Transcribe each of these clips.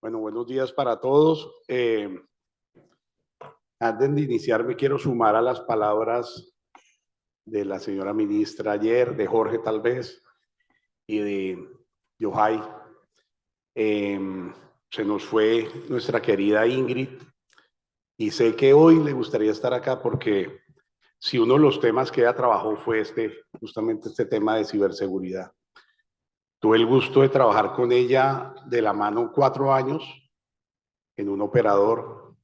Bueno, buenos días para todos. Antes de iniciar, me quiero sumar a las palabras de la señora ministra ayer, de Jorge tal vez, y de Yohai. Se nos fue nuestra querida Ingrid, y sé que hoy le gustaría estar acá porque si uno de los temas que ella trabajó fue justamente este tema de ciberseguridad. Tuve el gusto de trabajar con ella de la mano 4 años en un operador,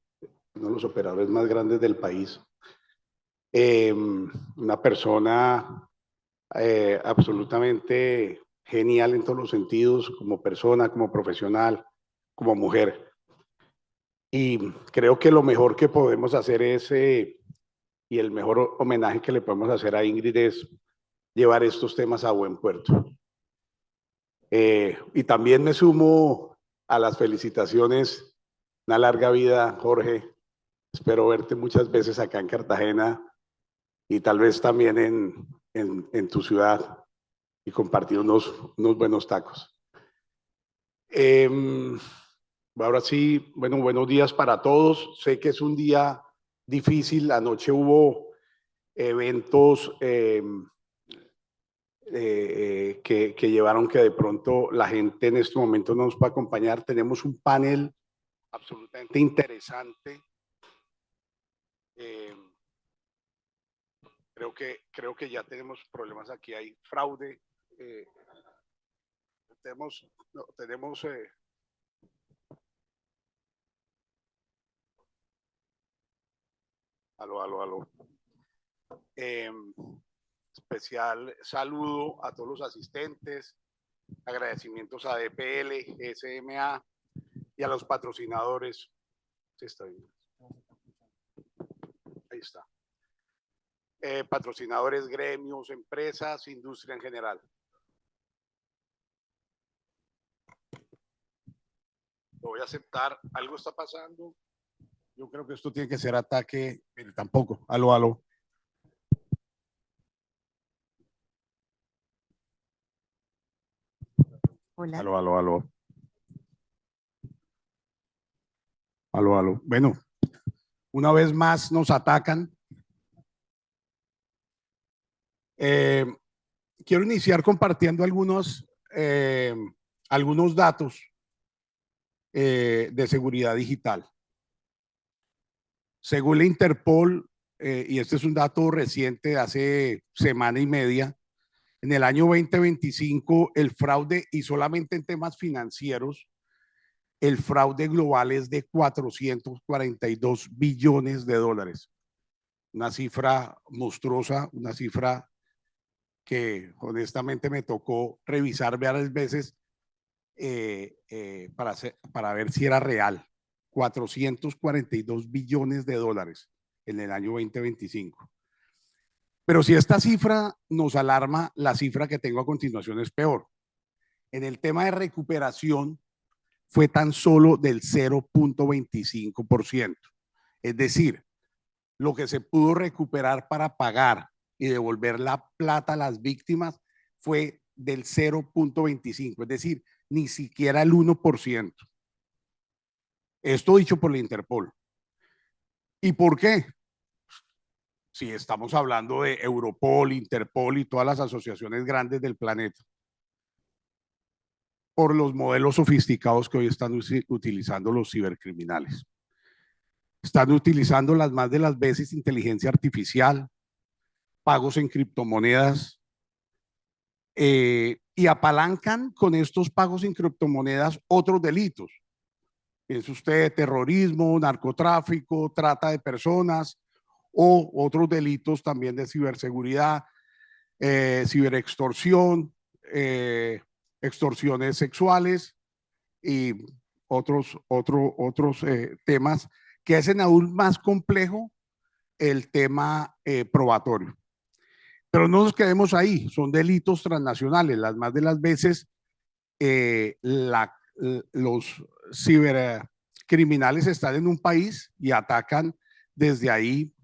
uno de los operadores más grandes del país. Una persona absolutamente genial en todos los sentidos, como persona, como profesional, como mujer. Y creo que lo mejor que podemos hacer es, y el mejor homenaje que le podemos hacer a Ingrid es llevar estos temas a buen puerto. Y también me sumo a las felicitaciones. Una larga vida, Jorge. Espero verte muchas veces acá en Cartagena y tal vez también en tu ciudad y compartir unos buenos tacos. Ahora sí, bueno, buenos días para todos. Sé que es un día difícil. Anoche hubo eventos que llevaron que de pronto la gente en este momento no nos pueda acompañar. Tenemos un panel absolutamente interesante. Creo que ya tenemos problemas aquí, hay fraude. Tenemos aló. Especial saludo a todos los asistentes, agradecimientos a DPL, SMA y a los patrocinadores. Sí, está bien. Ahí está. Patrocinadores, gremios, empresas, industria en general. Lo voy a aceptar. Algo está pasando. Yo creo que esto tiene que ser ataque, pero tampoco. Aló. Hola. Aló. Bueno, una vez más nos atacan. Quiero iniciar compartiendo algunos datos de seguridad digital. Según la Interpol, y este es un dato reciente de hace semana y media, en el año 2025 el fraude, y solamente en temas financieros, el fraude global es de 442 billones de dólares. Una cifra monstruosa, una cifra que honestamente me tocó revisar varias veces para ver si era real. 442 billones de dólares en el año 2025. Pero si esta cifra nos alarma, la cifra que tengo a continuación es peor. En el tema de recuperación fue tan solo del 0.25%. Es decir, lo que se pudo recuperar para pagar y devolver la plata a las víctimas fue del 0.25%, es decir, ni siquiera el 1%. Esto dicho por la Interpol. ¿Y por qué? Si estamos hablando de Europol, Interpol y todas las asociaciones grandes del planeta. Por los modelos sofisticados que hoy están utilizando los cibercriminales. Están utilizando las más de las veces inteligencia artificial, pagos en criptomonedas, y apalancan con estos pagos en criptomonedas otros delitos. Piense usted, terrorismo, narcotráfico, trata de personas o otros delitos también de ciberseguridad, ciberextorsión, extorsiones sexuales y otros temas que hacen aún más complejo el tema probatorio. Pero no nos quedemos ahí, son delitos transnacionales. Las más de las veces los cibercriminales están en un país y atacan desde ahí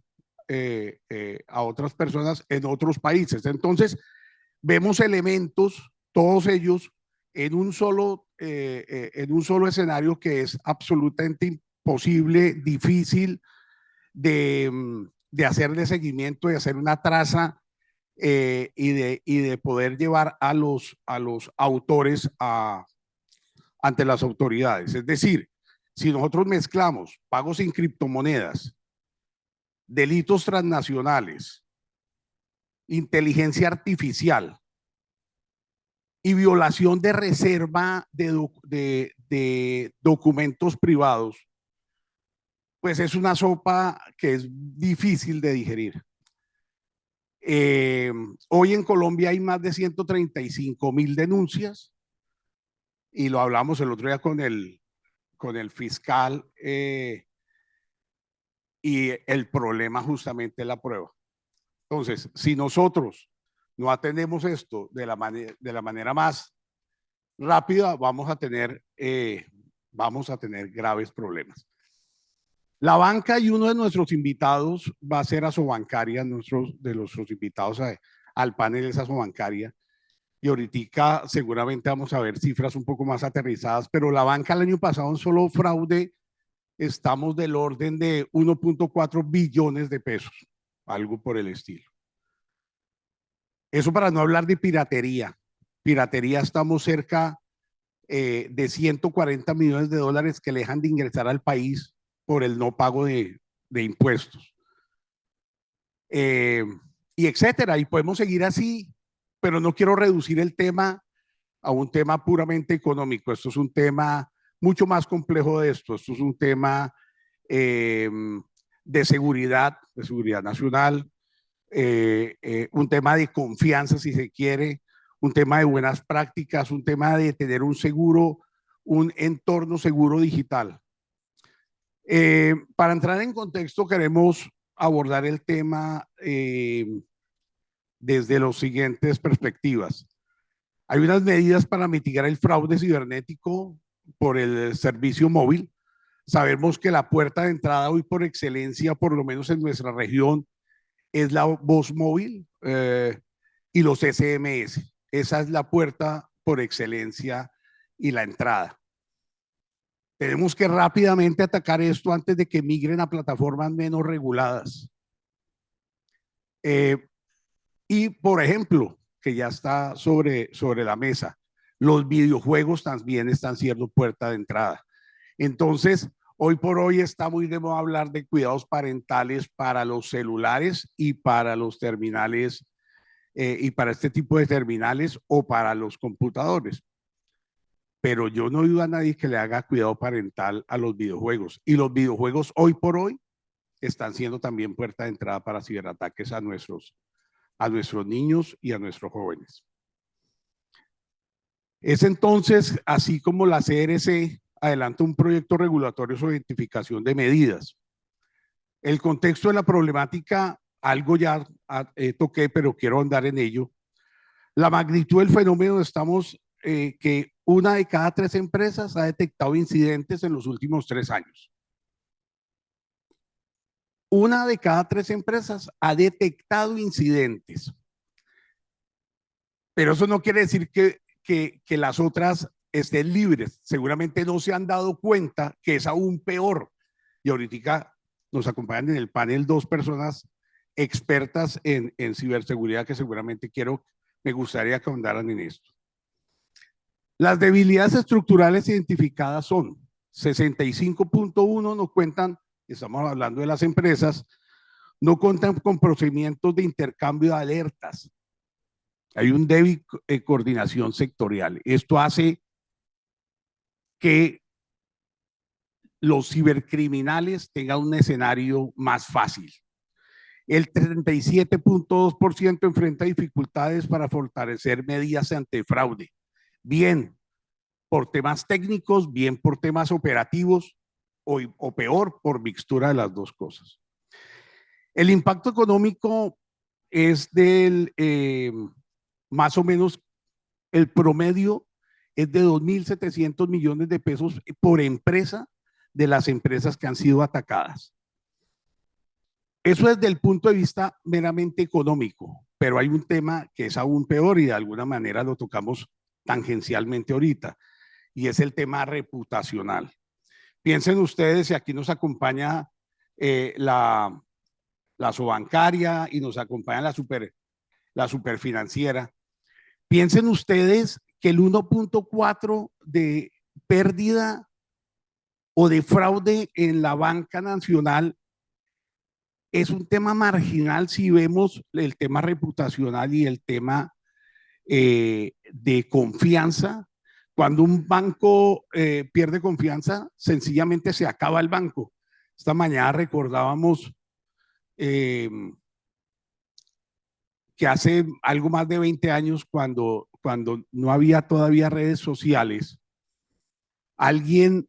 a otras personas en otros países. Entonces, vemos elementos, todos ellos en un solo escenario que es absolutamente imposible, difícil de hacerle seguimiento, de hacer una traza y de poder llevar a los autores ante las autoridades. Es decir, si nosotros mezclamos pagos en criptomonedas, delitos transnacionales, inteligencia artificial y violación de reserva de documentos privados, pues es una sopa que es difícil de digerir. Hoy en Colombia hay más de 135.000 denuncias y lo hablamos el otro día con el fiscal y el problema justamente es la prueba. Entonces, si nosotros no atendemos esto de la manera más rápida, vamos a tener graves problemas. La banca y uno de nuestros invitados va a ser Asobancaria, de nuestros invitados al panel es Asobancaria. Y ahorita seguramente vamos a ver cifras un poco más aterrizadas, pero la banca el año pasado en solo fraude estamos del orden de 1.4 billones de pesos, algo por el estilo. Eso para no hablar de piratería. Piratería estamos cerca de 140 millones de dólares que le dejan de ingresar al país por el no pago de impuestos. Y etcétera. Y podemos seguir así, pero no quiero reducir el tema a un tema puramente económico. Esto es un tema mucho más complejo de esto. Esto es un tema de seguridad nacional, un tema de confianza, si se quiere, un tema de buenas prácticas, un tema de tener un seguro, un entorno seguro digital. Para entrar en contexto, queremos abordar el tema desde las siguientes perspectivas. Hay unas medidas para mitigar el fraude cibernético por el servicio móvil. Sabemos que la puerta de entrada hoy por excelencia, por lo menos en nuestra región, es la voz móvil y los SMS. Esa es la puerta por excelencia y la entrada. Tenemos que rápidamente atacar esto antes de que migren a plataformas menos reguladas. Y, por ejemplo, que ya está sobre la mesa, los videojuegos también están siendo puerta de entrada. Entonces, hoy por hoy está muy de moda hablar de cuidados parentales para los celulares y para los terminales y para este tipo de terminales o para los computadores. Pero yo no oigo a nadie que le haga cuidado parental a los videojuegos. Y los videojuegos hoy por hoy están siendo también puerta de entrada para ciberataques a nuestros niños y a nuestros jóvenes. Es entonces, así como la CRC adelanta un proyecto regulatorio sobre identificación de medidas. El contexto de la problemática, algo ya toqué, pero quiero andar en ello. La magnitud del fenómeno, estamos que 1 de cada 3 empresas ha detectado incidentes en los últimos 3 años. 1 de cada 3 empresas ha detectado incidentes. Pero eso no quiere decir que las otras estén libres. Seguramente no se han dado cuenta que es aún peor. Y ahorita nos acompañan en el panel 2 personas expertas en ciberseguridad que seguramente me gustaría que ahondaran en esto. Las debilidades estructurales identificadas son 65.1 no cuentan, estamos hablando de las empresas, no cuentan con procedimientos de intercambio de alertas. Hay un débil coordinación sectorial. Esto hace que los cibercriminales tengan un escenario más fácil. El 37.2% enfrenta dificultades para fortalecer medidas ante fraude. Bien por temas técnicos, bien por temas operativos o peor por mixtura de las dos cosas. El impacto económico es del más o menos el promedio es de 2.700 millones de pesos por empresa de las empresas que han sido atacadas. Eso desde el punto de vista meramente económico, pero hay un tema que es aún peor y de alguna manera lo tocamos tangencialmente ahorita, y es el tema reputacional. Piensen ustedes, y aquí nos acompaña la Sobancaria y nos acompaña la superfinanciera. Piensen ustedes que el 1.4 de pérdida o de fraude en la banca nacional es un tema marginal si vemos el tema reputacional y el tema de confianza. Cuando un banco pierde confianza, sencillamente se acaba el banco. Esta mañana recordábamos que hace algo más de 20 años, cuando no había todavía redes sociales, alguien,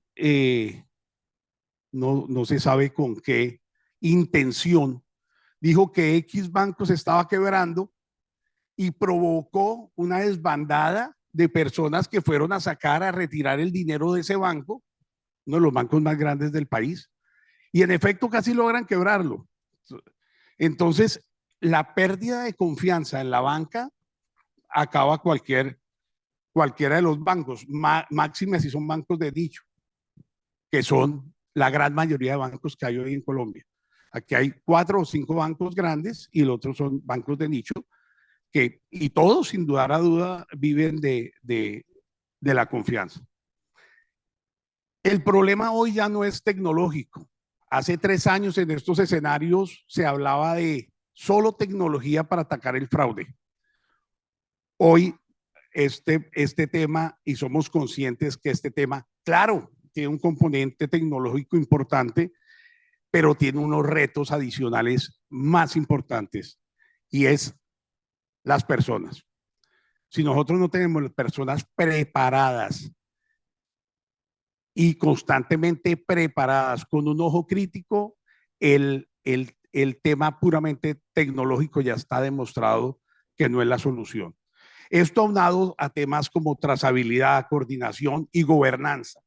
no se sabe con qué intención, dijo que X banco se estaba quebrando y provocó una desbandada de personas que fueron a sacar, a retirar el dinero de ese banco, uno de los bancos más grandes del país, y en efecto casi logran quebrarlo. Entonces, la pérdida de confianza en la banca acaba cualquiera de los bancos, máxime si son bancos de nicho, que son la gran mayoría de bancos que hay hoy en Colombia. Aquí hay 4 o 5 bancos grandes y los otros son bancos de nicho, y todos, sin dudar a duda, viven de la confianza. El problema hoy ya no es tecnológico. Hace 3 años en estos escenarios se hablaba de solo tecnología para atacar el fraude. Hoy este tema, y somos conscientes que este tema, claro, tiene un componente tecnológico importante, pero tiene unos retos adicionales más importantes, y es las personas. Si nosotros no tenemos personas preparadas y constantemente preparadas con un ojo crítico, el tema puramente tecnológico ya está demostrado que no es la solución. Esto aunado a temas como trazabilidad, coordinación y gobernanza.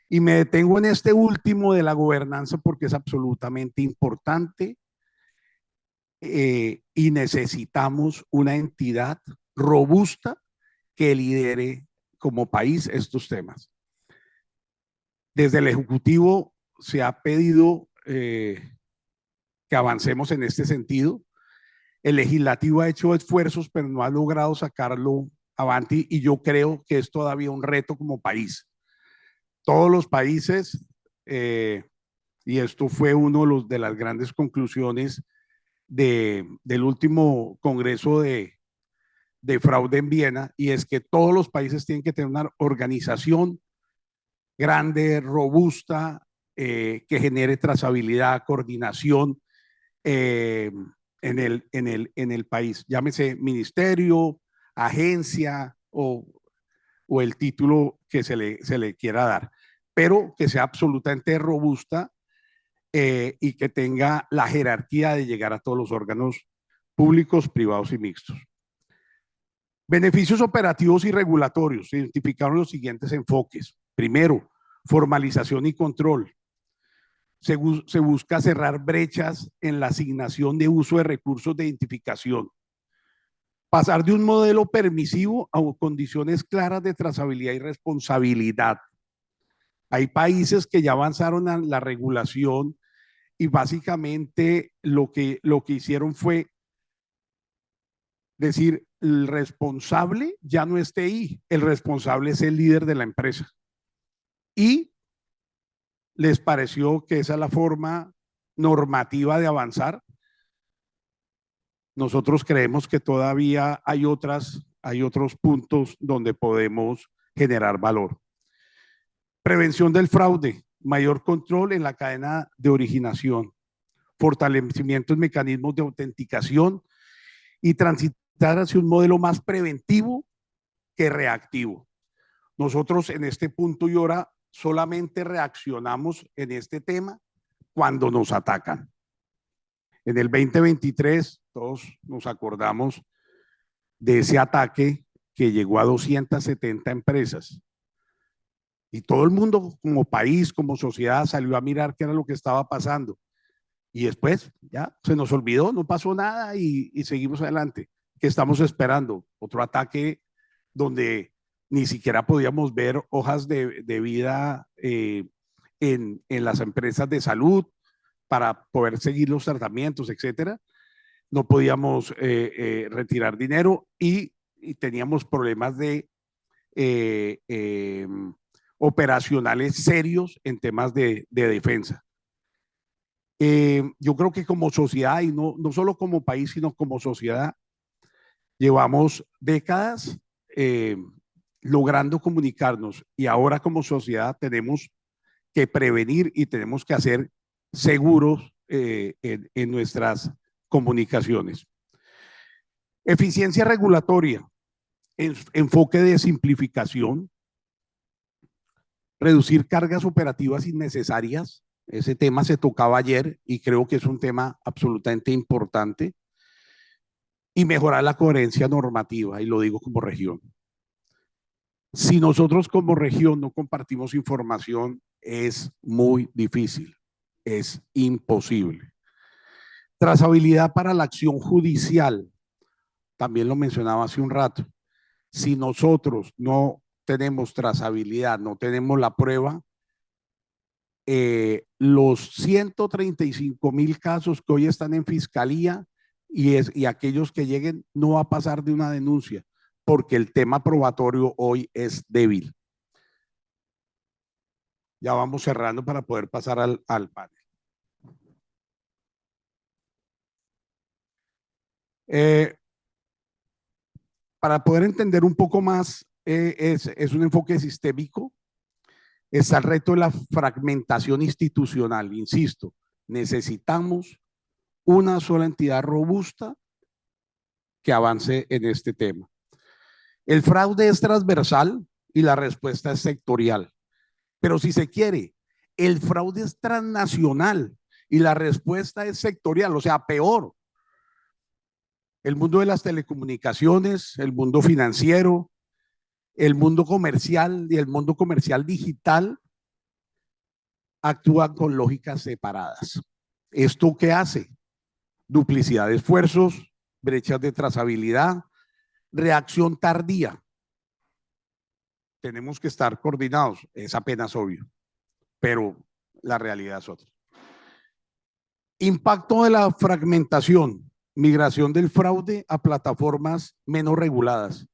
Y me detengo en este último de la gobernanza porque es absolutamente importante, y necesitamos una entidad robusta que lidere como país estos temas. Desde el Ejecutivo se ha pedido que avancemos en este sentido. El Legislativo ha hecho esfuerzos, pero no ha logrado sacarlo adelante, y yo creo que es todavía un reto como país. Todos los países, y esto fue uno de las grandes conclusiones del último Congreso de Fraude en Viena, y es que todos los países tienen que tener una organización grande, robusta, que genere trazabilidad, coordinación en el país. Llámese ministerio, agencia o el título que se le quiera dar, pero que sea absolutamente robusta, y que tenga la jerarquía de llegar a todos los órganos públicos, privados y mixtos. Beneficios operativos y regulatorios. Se identificaron los siguientes enfoques. Primero, formalización y control. Se busca cerrar brechas en la asignación de uso de recursos de identificación. Pasar de un modelo permisivo a condiciones claras de trazabilidad y responsabilidad. Hay países que ya avanzaron a la regulación y básicamente lo que hicieron fue decir, el responsable ya no es TI, el responsable es el líder de la empresa. Y les pareció que esa es la forma normativa de avanzar. Nosotros creemos que todavía hay otros puntos donde podemos generar valor. Prevención del fraude, mayor control en la cadena de originación, fortalecimiento en mecanismos de autenticación y transitar hacia un modelo más preventivo que reactivo. Nosotros en este punto y hora solamente reaccionamos en este tema cuando nos atacan. En el 2023 todos nos acordamos de ese ataque que llegó a 270 empresas. Y todo el mundo como país, como sociedad, salió a mirar qué era lo que estaba pasando. Y después ya se nos olvidó, no pasó nada y seguimos adelante. ¿Qué estamos esperando? Otro ataque donde ni siquiera podíamos ver hojas de vida en las empresas de salud para poder seguir los tratamientos, etcétera. No podíamos retirar dinero y teníamos problemas de eh, eh, operacionales serios en temas de defensa. Yo creo que como sociedad, y no solo como país, sino como sociedad, llevamos décadas logrando comunicarnos y ahora como sociedad tenemos que prevenir y tenemos que hacer seguros en nuestras comunicaciones. Eficiencia regulatoria, enfoque de simplificación, reducir cargas operativas innecesarias. Ese tema se tocaba ayer y creo que es un tema absolutamente importante. Y mejorar la coherencia normativa, y lo digo como región. Si nosotros como región no compartimos información, es muy difícil, es imposible. Trazabilidad para la acción judicial, también lo mencionaba hace un rato. Si nosotros no tenemos trazabilidad, no tenemos la prueba, los 135,000 casos que hoy están en fiscalía y aquellos que lleguen, no va a pasar de una denuncia, porque el tema probatorio hoy es débil. Ya vamos cerrando para poder pasar al panel. Para poder entender un poco más, es un enfoque sistémico. Está el reto de la fragmentación institucional. Insisto, necesitamos una sola entidad robusta que avance en este tema. El fraude es transversal y la respuesta es sectorial. Pero si se quiere, el fraude es transnacional y la respuesta es sectorial, o sea, peor. El mundo de las telecomunicaciones, el mundo financiero, el mundo comercial y el mundo comercial digital actúan con lógicas separadas. ¿Esto qué hace? Duplicidad de esfuerzos, brechas de trazabilidad, reacción tardía. Tenemos que estar coordinados, es apenas obvio, pero la realidad es otra. Impacto de la fragmentación, migración del fraude a plataformas menos reguladas.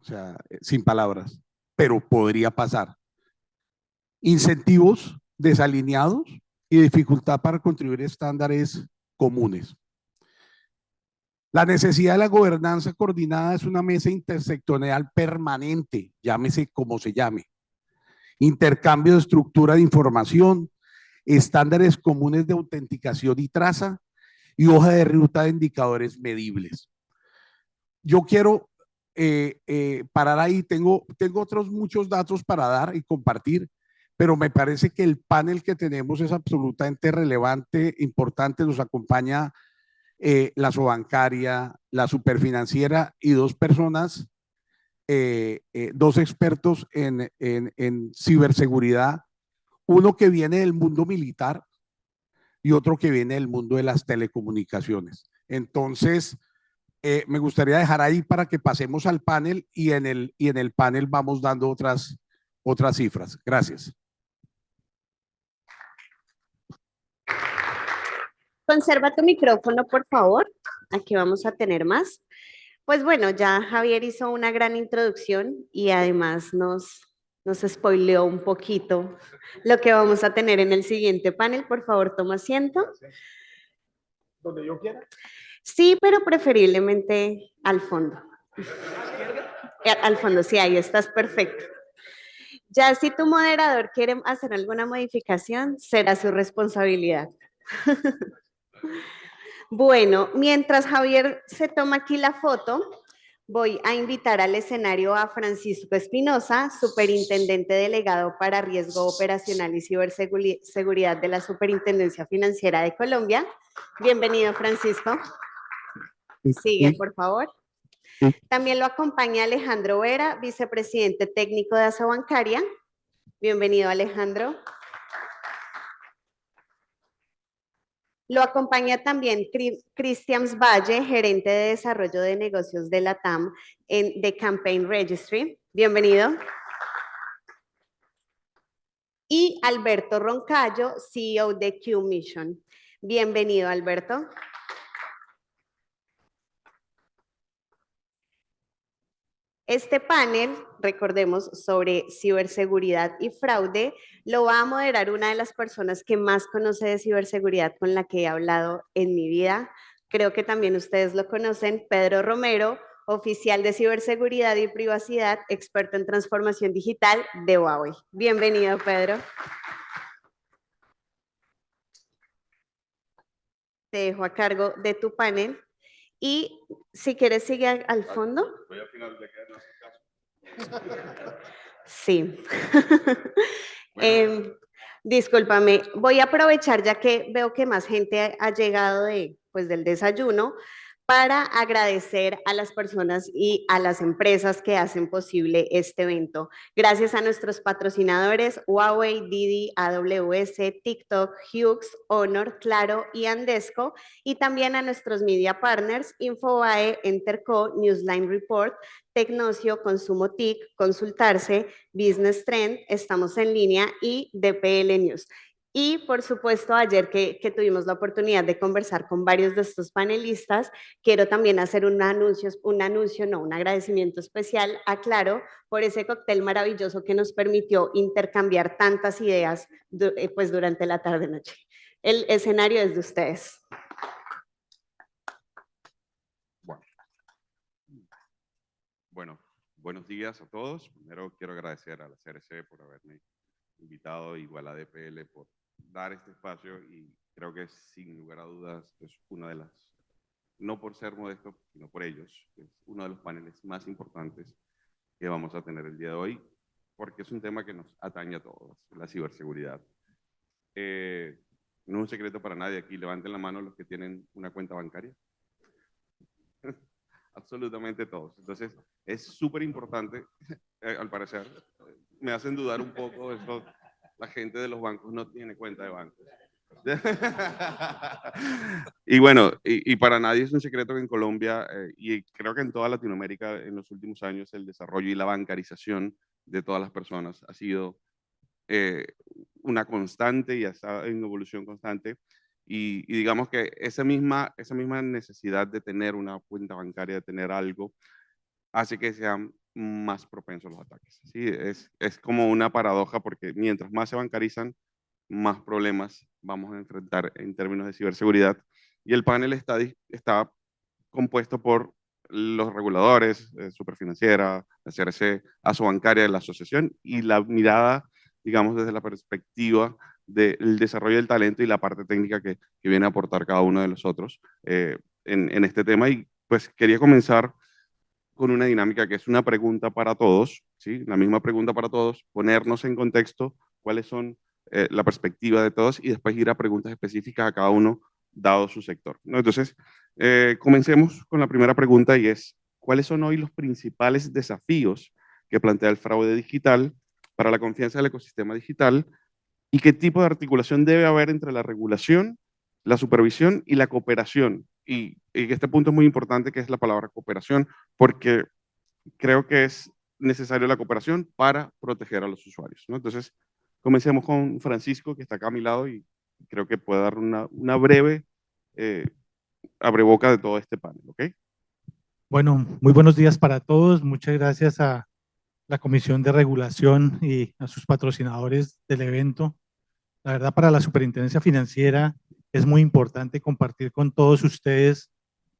O sea, sin palabras, pero podría pasar. Incentivos desalineados y dificultad para contribuir a estándares comunes. La necesidad de la gobernanza coordinada es una mesa intersectorial permanente, llámese como se llame. Intercambio de estructura de información, estándares comunes de autenticación y traza y hoja de ruta de indicadores medibles. Yo quiero parar ahí, tengo otros muchos datos para dar y compartir, pero me parece que el panel que tenemos es absolutamente relevante, importante, nos acompaña la Sobancaria, la Superfinanciera y dos personas, dos expertos en ciberseguridad, uno que viene del mundo militar y otro que viene del mundo de las telecomunicaciones. Entonces, me gustaría dejar ahí para que pasemos al panel y en el panel vamos dando otras cifras. Gracias. Conserva tu micrófono, por favor. Aquí vamos a tener más. Pues bueno, ya Javier hizo una gran introducción y además nos spoileó un poquito lo que vamos a tener en el siguiente panel. Por favor, toma asiento. Donde yo quiera. Sí, pero preferiblemente al fondo. Al fondo, sí, ahí estás perfecto. Ya si tu moderador quiere hacer alguna modificación, será su responsabilidad. Bueno, mientras Javier se toma aquí la foto, voy a invitar al escenario a Francisco Espinosa, superintendente delegado para riesgo operacional y ciberseguridad de la Superintendencia Financiera de Colombia. Bienvenido, Francisco. Sigue, por favor. También lo acompaña Alejandro Vera, vicepresidente técnico de Asobancaria. Bienvenido, Alejandro. Lo acompaña también Cristian Valle, gerente de desarrollo de negocios de la TAM de Campaign Registry. Bienvenido. Y Alberto Roncayo, CEO de Q-Mission. Bienvenido, Alberto. Este panel, recordemos, sobre ciberseguridad y fraude, lo va a moderar una de las personas que más conoce de ciberseguridad con la que he hablado en mi vida. Creo que también ustedes lo conocen, Pedro Romero, oficial de ciberseguridad y privacidad, experto en transformación digital de Huawei. Bienvenido, Pedro. Te dejo a cargo de tu panel. Y si quieres, sigue al fondo. Voy a final de que no hace caso. Sí. Discúlpame, voy a aprovechar ya que veo que más gente ha llegado del desayuno para agradecer a las personas y a las empresas que hacen posible este evento. Gracias a nuestros patrocinadores Huawei, Didi, AWS, TikTok, Hughes, Honor, Claro y Andesco, y también a nuestros media partners Infobae, Enterco, Newsline Report, Tecnocio, Consumo TIC, Consultarse, Business Trend, Estamos en Línea y DPL News. Y por supuesto, ayer que tuvimos la oportunidad de conversar con varios de estos panelistas, quiero también hacer un agradecimiento especial a Claro por ese cóctel maravilloso que nos permitió intercambiar tantas ideas pues durante la tarde-noche. El escenario es de ustedes. Bueno, buenos días a todos. Primero quiero agradecer a la CRC por haberme invitado, igual a DPL por dar este espacio, y creo que sin lugar a dudas es una de las, no por ser modesto, sino por ellos, es uno de los paneles más importantes que vamos a tener el día de hoy, porque es un tema que nos atañe a todos, la ciberseguridad. No es un secreto para nadie aquí, levanten la mano los que tienen una cuenta bancaria. Absolutamente todos. Entonces, es súper importante, al parecer, me hacen dudar un poco eso, la gente de los bancos no tiene cuenta de banco. Y bueno, y para nadie es un secreto que en Colombia, y creo que en toda Latinoamérica en los últimos años, el desarrollo y la bancarización de todas las personas ha sido una constante y está en evolución constante. Y digamos que esa misma necesidad de tener una cuenta bancaria, de tener algo, hace que sean más propensos a los ataques. ¿Sí? Es como una paradoja, porque mientras más se bancarizan, más problemas vamos a enfrentar en términos de ciberseguridad. Y el panel está compuesto por los reguladores, Superfinanciera, la CRC, Asobancaria de la asociación, y la mirada, digamos, desde la perspectiva del desarrollo del talento y la parte técnica que viene a aportar cada uno de los otros en este tema. Y pues quería comenzar con una dinámica que es una pregunta para todos, ¿sí? La misma pregunta para todos, ponernos en contexto cuáles son la perspectiva de todos, y después ir a preguntas específicas a cada uno dado su sector, ¿no? Entonces, comencemos con la primera pregunta, y es: ¿cuáles son hoy los principales desafíos que plantea el fraude digital para la confianza del ecosistema digital, y qué tipo de articulación debe haber entre la regulación, la supervisión y la cooperación? Y este punto es muy importante, que es la palabra cooperación, porque creo que es necesario la cooperación para proteger a los usuarios, ¿no? Entonces, comencemos con Francisco, que está acá a mi lado, y creo que puede dar una breve abreboca de todo este panel, ¿ok? Bueno, muy buenos días para todos. Muchas gracias a la Comisión de Regulación y a sus patrocinadores del evento. La verdad, para la Superintendencia Financiera es muy importante compartir con todos ustedes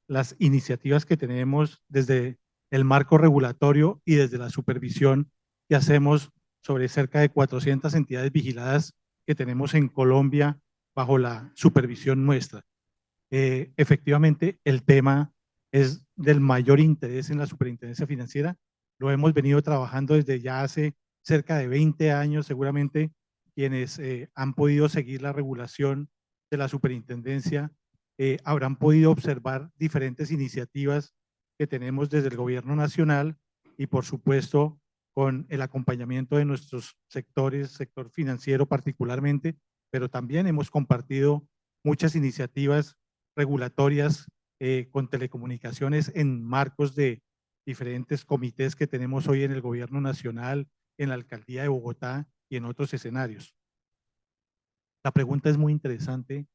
las iniciativas que tenemos desde el marco regulatorio y desde la supervisión que hacemos sobre cerca de 400 entidades vigiladas que tenemos en Colombia bajo la supervisión nuestra. Efectivamente, el tema es del mayor interés en la Superintendencia Financiera. Lo hemos venido trabajando desde ya hace cerca de 20 años. Seguramente quienes han podido seguir la regulación de la Superintendencia habrán podido observar diferentes iniciativas que tenemos desde el Gobierno Nacional, y por supuesto con el acompañamiento de nuestros sectores, sector financiero particularmente, pero también hemos compartido muchas iniciativas regulatorias con telecomunicaciones en marcos de diferentes comités que tenemos hoy en el gobierno nacional, en la alcaldía de Bogotá y en otros escenarios. La pregunta es muy interesante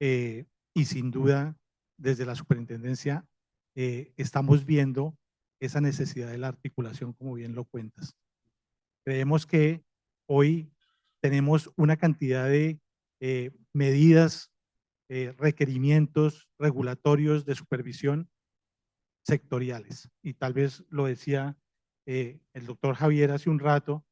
y sin duda desde la superintendencia estamos viendo esa necesidad de la articulación, como bien lo cuentas. Creemos que hoy tenemos una cantidad de medidas, requerimientos regulatorios de supervisión sectoriales. Y tal vez lo decía el doctor Javier hace un rato,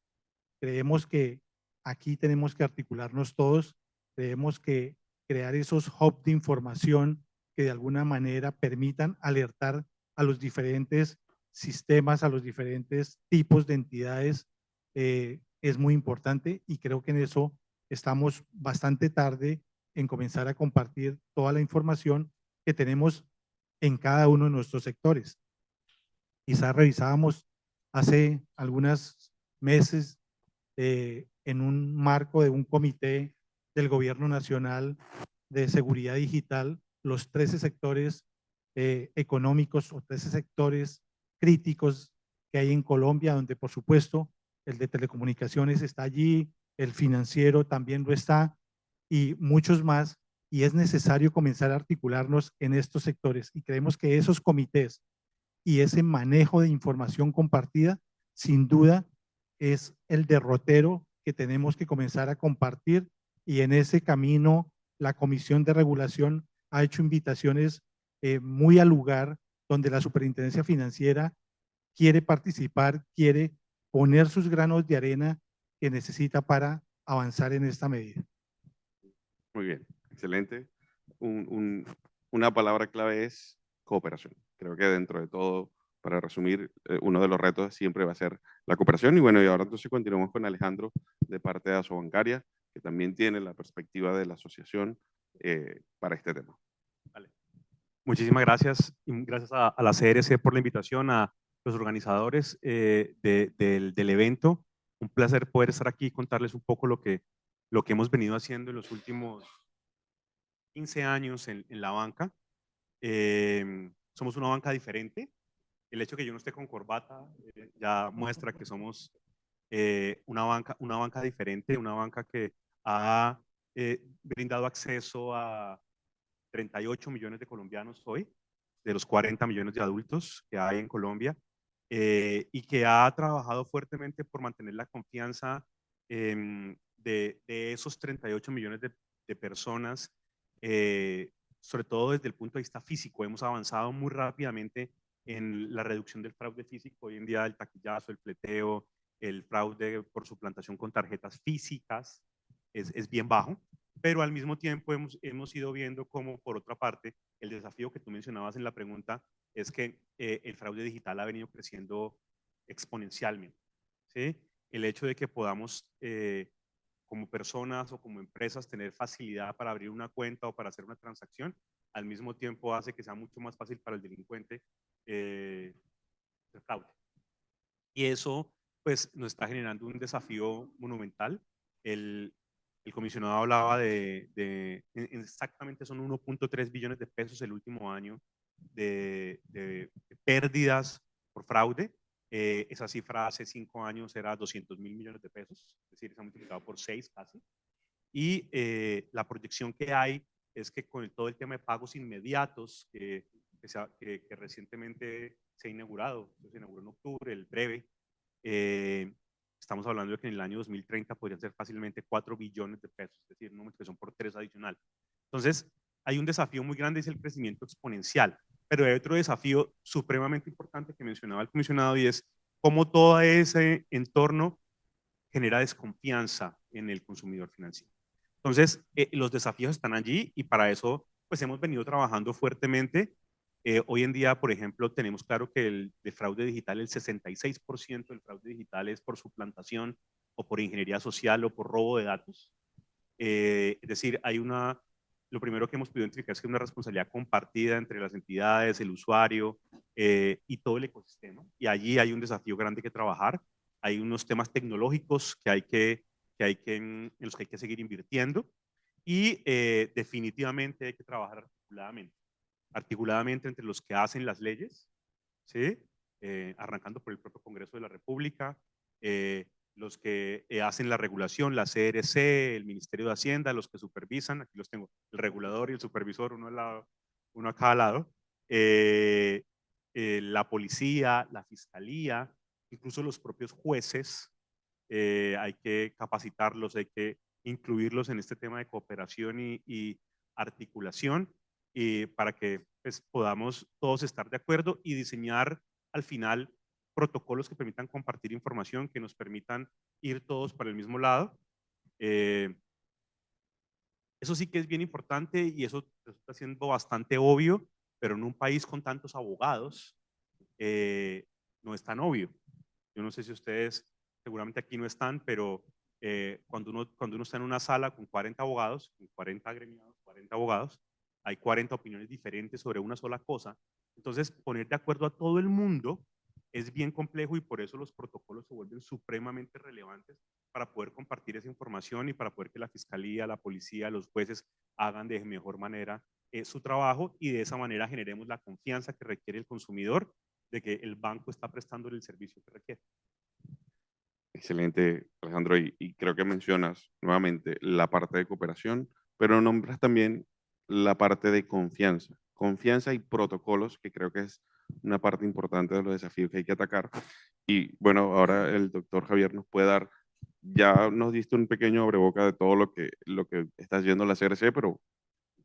creemos que aquí tenemos que articularnos todos, creemos que crear esos hubs de información que de alguna manera permitan alertar a los diferentes sistemas, a los diferentes tipos de entidades, es muy importante y creo que en eso estamos bastante tarde en comenzar a compartir toda la información que tenemos en cada uno de nuestros sectores. Quizás revisábamos hace algunos meses en un marco de un comité del Gobierno Nacional de Seguridad Digital, los 13 sectores económicos o 13 sectores críticos que hay en Colombia, donde por supuesto el de telecomunicaciones está allí, el financiero también lo está y muchos más, y es necesario comenzar a articularnos en estos sectores y creemos que esos comités y ese manejo de información compartida sin duda es el derrotero que tenemos que comenzar a compartir y en ese camino la Comisión de Regulación ha hecho invitaciones muy al lugar donde la Superintendencia Financiera quiere participar, quiere poner sus granos de arena que necesita para avanzar en esta medida. Muy bien, excelente. Una palabra clave es cooperación. Creo que dentro de todo, para resumir, uno de los retos siempre va a ser la cooperación. Y bueno, y ahora entonces continuamos con Alejandro de parte de Asobancaria, que también tiene la perspectiva de la asociación para este tema. Vale. Muchísimas gracias y gracias a la CRC por la invitación, a los organizadores del evento. Un placer poder estar aquí y contarles un poco lo que hemos venido haciendo en los últimos 15 años en la banca. Somos una banca diferente. El hecho de que yo no esté con corbata ya muestra que somos una banca diferente, una banca que ha brindado acceso a 38 millones de colombianos hoy, de los 40 millones de adultos que hay en Colombia, y que ha trabajado fuertemente por mantener la confianza de esos 38 millones de personas, sobre todo desde el punto de vista físico. Hemos avanzado muy rápidamente en la reducción del fraude físico. Hoy en día el taquillazo, el fleteo, el fraude por suplantación con tarjetas físicas es bien bajo, pero al mismo tiempo hemos ido viendo cómo, por otra parte, el desafío que tú mencionabas en la pregunta es que el fraude digital ha venido creciendo exponencialmente, ¿sí? El hecho de que podamos, como personas o como empresas, tener facilidad para abrir una cuenta o para hacer una transacción, al mismo tiempo hace que sea mucho más fácil para el delincuente el fraude. Y eso, pues, nos está generando un desafío monumental. El comisionado hablaba exactamente son 1.3 billones de pesos el último año de pérdidas por fraude. Esa cifra hace 5 años era 200.000 millones de pesos, es decir, se ha multiplicado por 6 casi. Y la proyección que hay es que con todo el tema de pagos inmediatos que recientemente se ha inaugurado, se inauguró en octubre, el breve, estamos hablando de que en el año 2030 podrían ser fácilmente 4 billones de pesos, es decir, una multiplicación por 3 adicional. Entonces, hay un desafío muy grande, es el crecimiento exponencial, pero hay otro desafío supremamente importante que mencionaba el comisionado y es cómo todo ese entorno genera desconfianza en el consumidor financiero. Entonces, los desafíos están allí y para eso pues hemos venido trabajando fuertemente. Hoy en día, por ejemplo, tenemos claro que el de fraude digital, el 66% del fraude digital es por suplantación o por ingeniería social o por robo de datos. Es decir, lo primero que hemos podido identificar es que hay una responsabilidad compartida entre las entidades, el usuario y todo el ecosistema. Y allí hay un desafío grande que trabajar. Hay unos temas tecnológicos en los que hay que seguir invirtiendo. Y definitivamente hay que trabajar articuladamente entre los que hacen las leyes, ¿sí? Arrancando por el propio Congreso de la República, los que hacen la regulación, la CRC, el Ministerio de Hacienda, los que supervisan, aquí los tengo, el regulador y el supervisor, uno a cada lado, la policía, la fiscalía, incluso los propios jueces, hay que capacitarlos, hay que incluirlos en este tema de cooperación y articulación, para que pues, podamos todos estar de acuerdo y diseñar al final protocolos que permitan compartir información, que nos permitan ir todos para el mismo lado. Eso sí que es bien importante y eso está siendo bastante obvio, pero en un país con tantos abogados no es tan obvio. Yo no sé si ustedes, seguramente aquí no están, pero cuando uno está en una sala con 40 abogados, con 40 agremiados, 40 abogados, hay 40 opiniones diferentes sobre una sola cosa. Entonces, poner de acuerdo a todo el mundo es bien complejo y por eso los protocolos se vuelven supremamente relevantes para poder compartir esa información y para poder que la fiscalía, la policía, los jueces hagan de mejor manera su trabajo y de esa manera generemos la confianza que requiere el consumidor de que el banco está prestando el servicio que requiere. Excelente, Alejandro, y creo que mencionas nuevamente la parte de cooperación, pero nombras también la parte de confianza. Confianza y protocolos, que creo que es una parte importante de los desafíos que hay que atacar. Y bueno, ahora el doctor Javier nos puede dar, ya nos diste un pequeño abreboca de todo lo que está haciendo la CRC, pero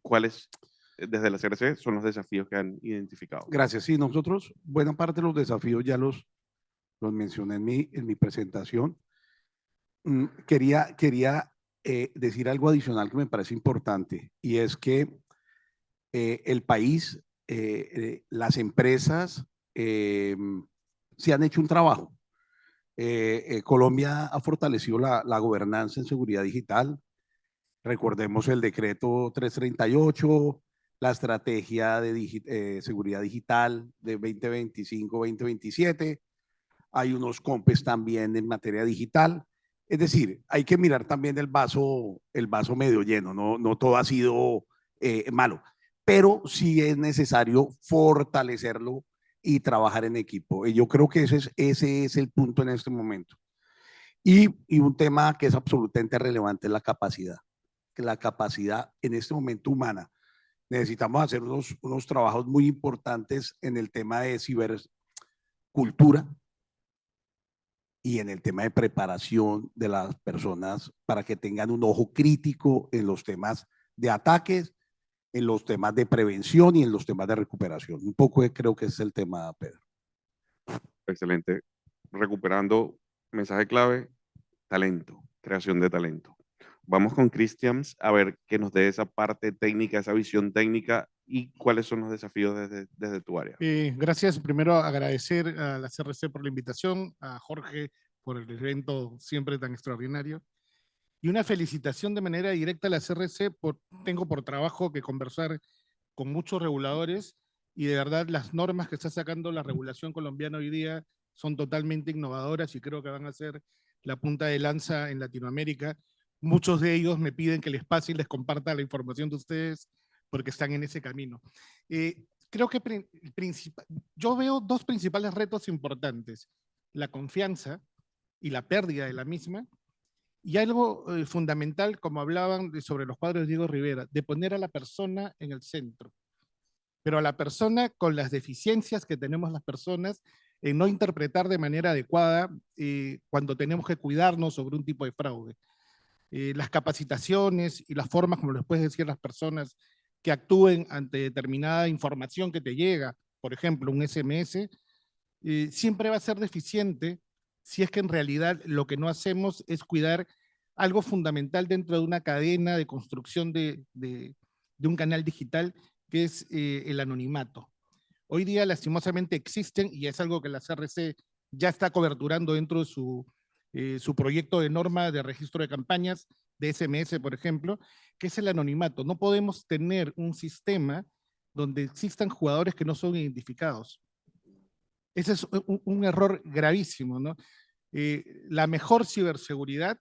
¿cuáles desde la CRC son los desafíos que han identificado? Gracias. Sí, nosotros, buena parte de los desafíos ya los mencioné en mi presentación. Quería decir algo adicional que me parece importante, y es que el país, las empresas se han hecho un trabajo. Colombia ha fortalecido la gobernanza en seguridad digital. Recordemos el decreto 338, la estrategia de seguridad digital de 2025-2027. Hay unos COMPES también en materia digital. Es decir, hay que mirar también el vaso medio lleno, no todo ha sido malo, pero sí es necesario fortalecerlo y trabajar en equipo. Y yo creo que ese es el punto en este momento. Y un tema que es absolutamente relevante es la capacidad. La capacidad en este momento humana. Necesitamos hacer unos trabajos muy importantes en el tema de cibercultura y en el tema de preparación de las personas para que tengan un ojo crítico en los temas de ataques, en los temas de prevención y en los temas de recuperación. Un poco creo que es el tema, Pedro. Excelente. Recuperando, mensaje clave, talento, creación de talento. Vamos con Christians a ver que nos dé esa parte técnica, esa visión técnica y cuáles son los desafíos desde tu área. Gracias. Primero agradecer a la CRC por la invitación, a Jorge por el evento siempre tan extraordinario. Y una felicitación de manera directa a la CRC. Tengo por trabajo que conversar con muchos reguladores y de verdad las normas que está sacando la regulación colombiana hoy día son totalmente innovadoras y creo que van a ser la punta de lanza en Latinoamérica. Muchos de ellos me piden que les pase y les comparta la información de ustedes porque están en ese camino. Creo que yo veo dos principales retos importantes: la confianza y la pérdida de la misma, y algo fundamental, como hablaban sobre los cuadros de Diego Rivera, de poner a la persona en el centro, pero a la persona con las deficiencias que tenemos las personas en no interpretar de manera adecuada cuando tenemos que cuidarnos sobre un tipo de fraude. Las capacitaciones y las formas como les puedes decir a las personas que actúen ante determinada información que te llega, por ejemplo, un SMS, siempre va a ser deficiente si es que en realidad lo que no hacemos es cuidar algo fundamental dentro de una cadena de construcción de un canal digital, que es el anonimato. Hoy día lastimosamente existen, y es algo que la CRC ya está coberturando dentro de su proyecto de norma de registro de campañas, de SMS, por ejemplo, que es el anonimato. No podemos tener un sistema donde existan jugadores que no son identificados. Ese es un error gravísimo, ¿no? La mejor ciberseguridad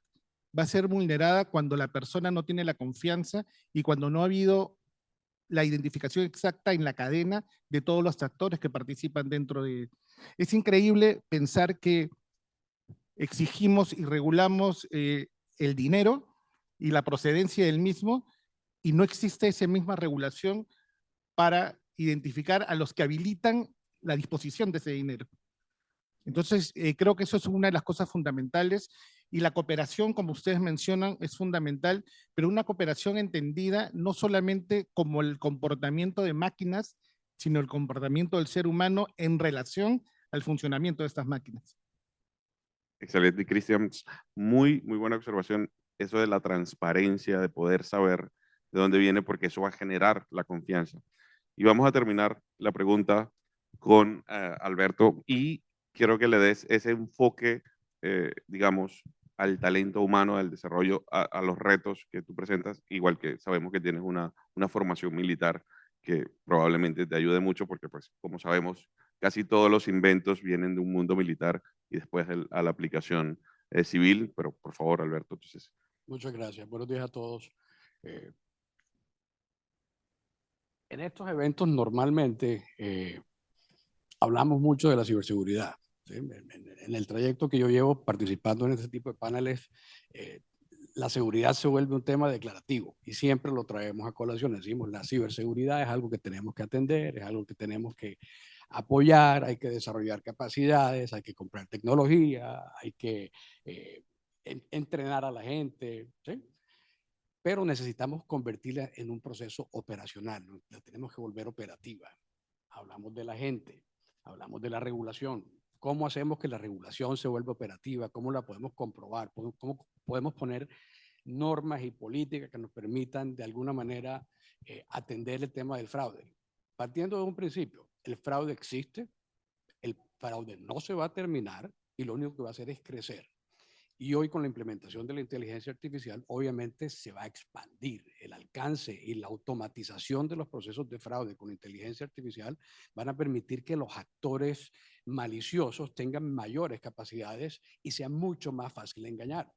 va a ser vulnerada cuando la persona no tiene la confianza y cuando no ha habido la identificación exacta en la cadena de todos los actores que participan dentro de... Es increíble pensar que exigimos y regulamos el dinero y la procedencia del mismo y no existe esa misma regulación para identificar a los que habilitan la disposición de ese dinero. Entonces, creo que eso es una de las cosas fundamentales y la cooperación, como ustedes mencionan, es fundamental, pero una cooperación entendida no solamente como el comportamiento de máquinas, sino el comportamiento del ser humano en relación al funcionamiento de estas máquinas. Excelente, Cristian. Muy buena observación. Eso de la transparencia, de poder saber de dónde viene, porque eso va a generar la confianza. Y vamos a terminar la pregunta con Alberto y quiero que le des ese enfoque, digamos, al talento humano, al desarrollo, a los retos que tú presentas, igual que sabemos que tienes una formación militar que probablemente te ayude mucho porque, pues, como sabemos, casi todos los inventos vienen de un mundo militar y después a la aplicación civil, pero por favor, Alberto, entonces. Muchas gracias. Buenos días a todos. En estos eventos normalmente hablamos mucho de la ciberseguridad. ¿Sí? En el trayecto que yo llevo participando en este tipo de paneles, la seguridad se vuelve un tema declarativo y siempre lo traemos a colación. Decimos, la ciberseguridad es algo que tenemos que atender, es algo que tenemos que apoyar, hay que desarrollar capacidades, hay que comprar tecnología, hay que entrenar a la gente, ¿sí? Pero necesitamos convertirla en un proceso operacional, ¿no? La tenemos que volver operativa. Hablamos de la gente, hablamos de la regulación. ¿Cómo hacemos que la regulación se vuelva operativa? ¿Cómo la podemos comprobar? ¿Cómo podemos poner normas y políticas que nos permitan de alguna manera atender el tema del fraude? Partiendo de un principio, el fraude existe, el fraude no se va a terminar y lo único que va a hacer es crecer. Y hoy con la implementación de la inteligencia artificial, obviamente se va a expandir el alcance y la automatización de los procesos de fraude con inteligencia artificial van a permitir que los actores maliciosos tengan mayores capacidades y sea mucho más fácil de engañar.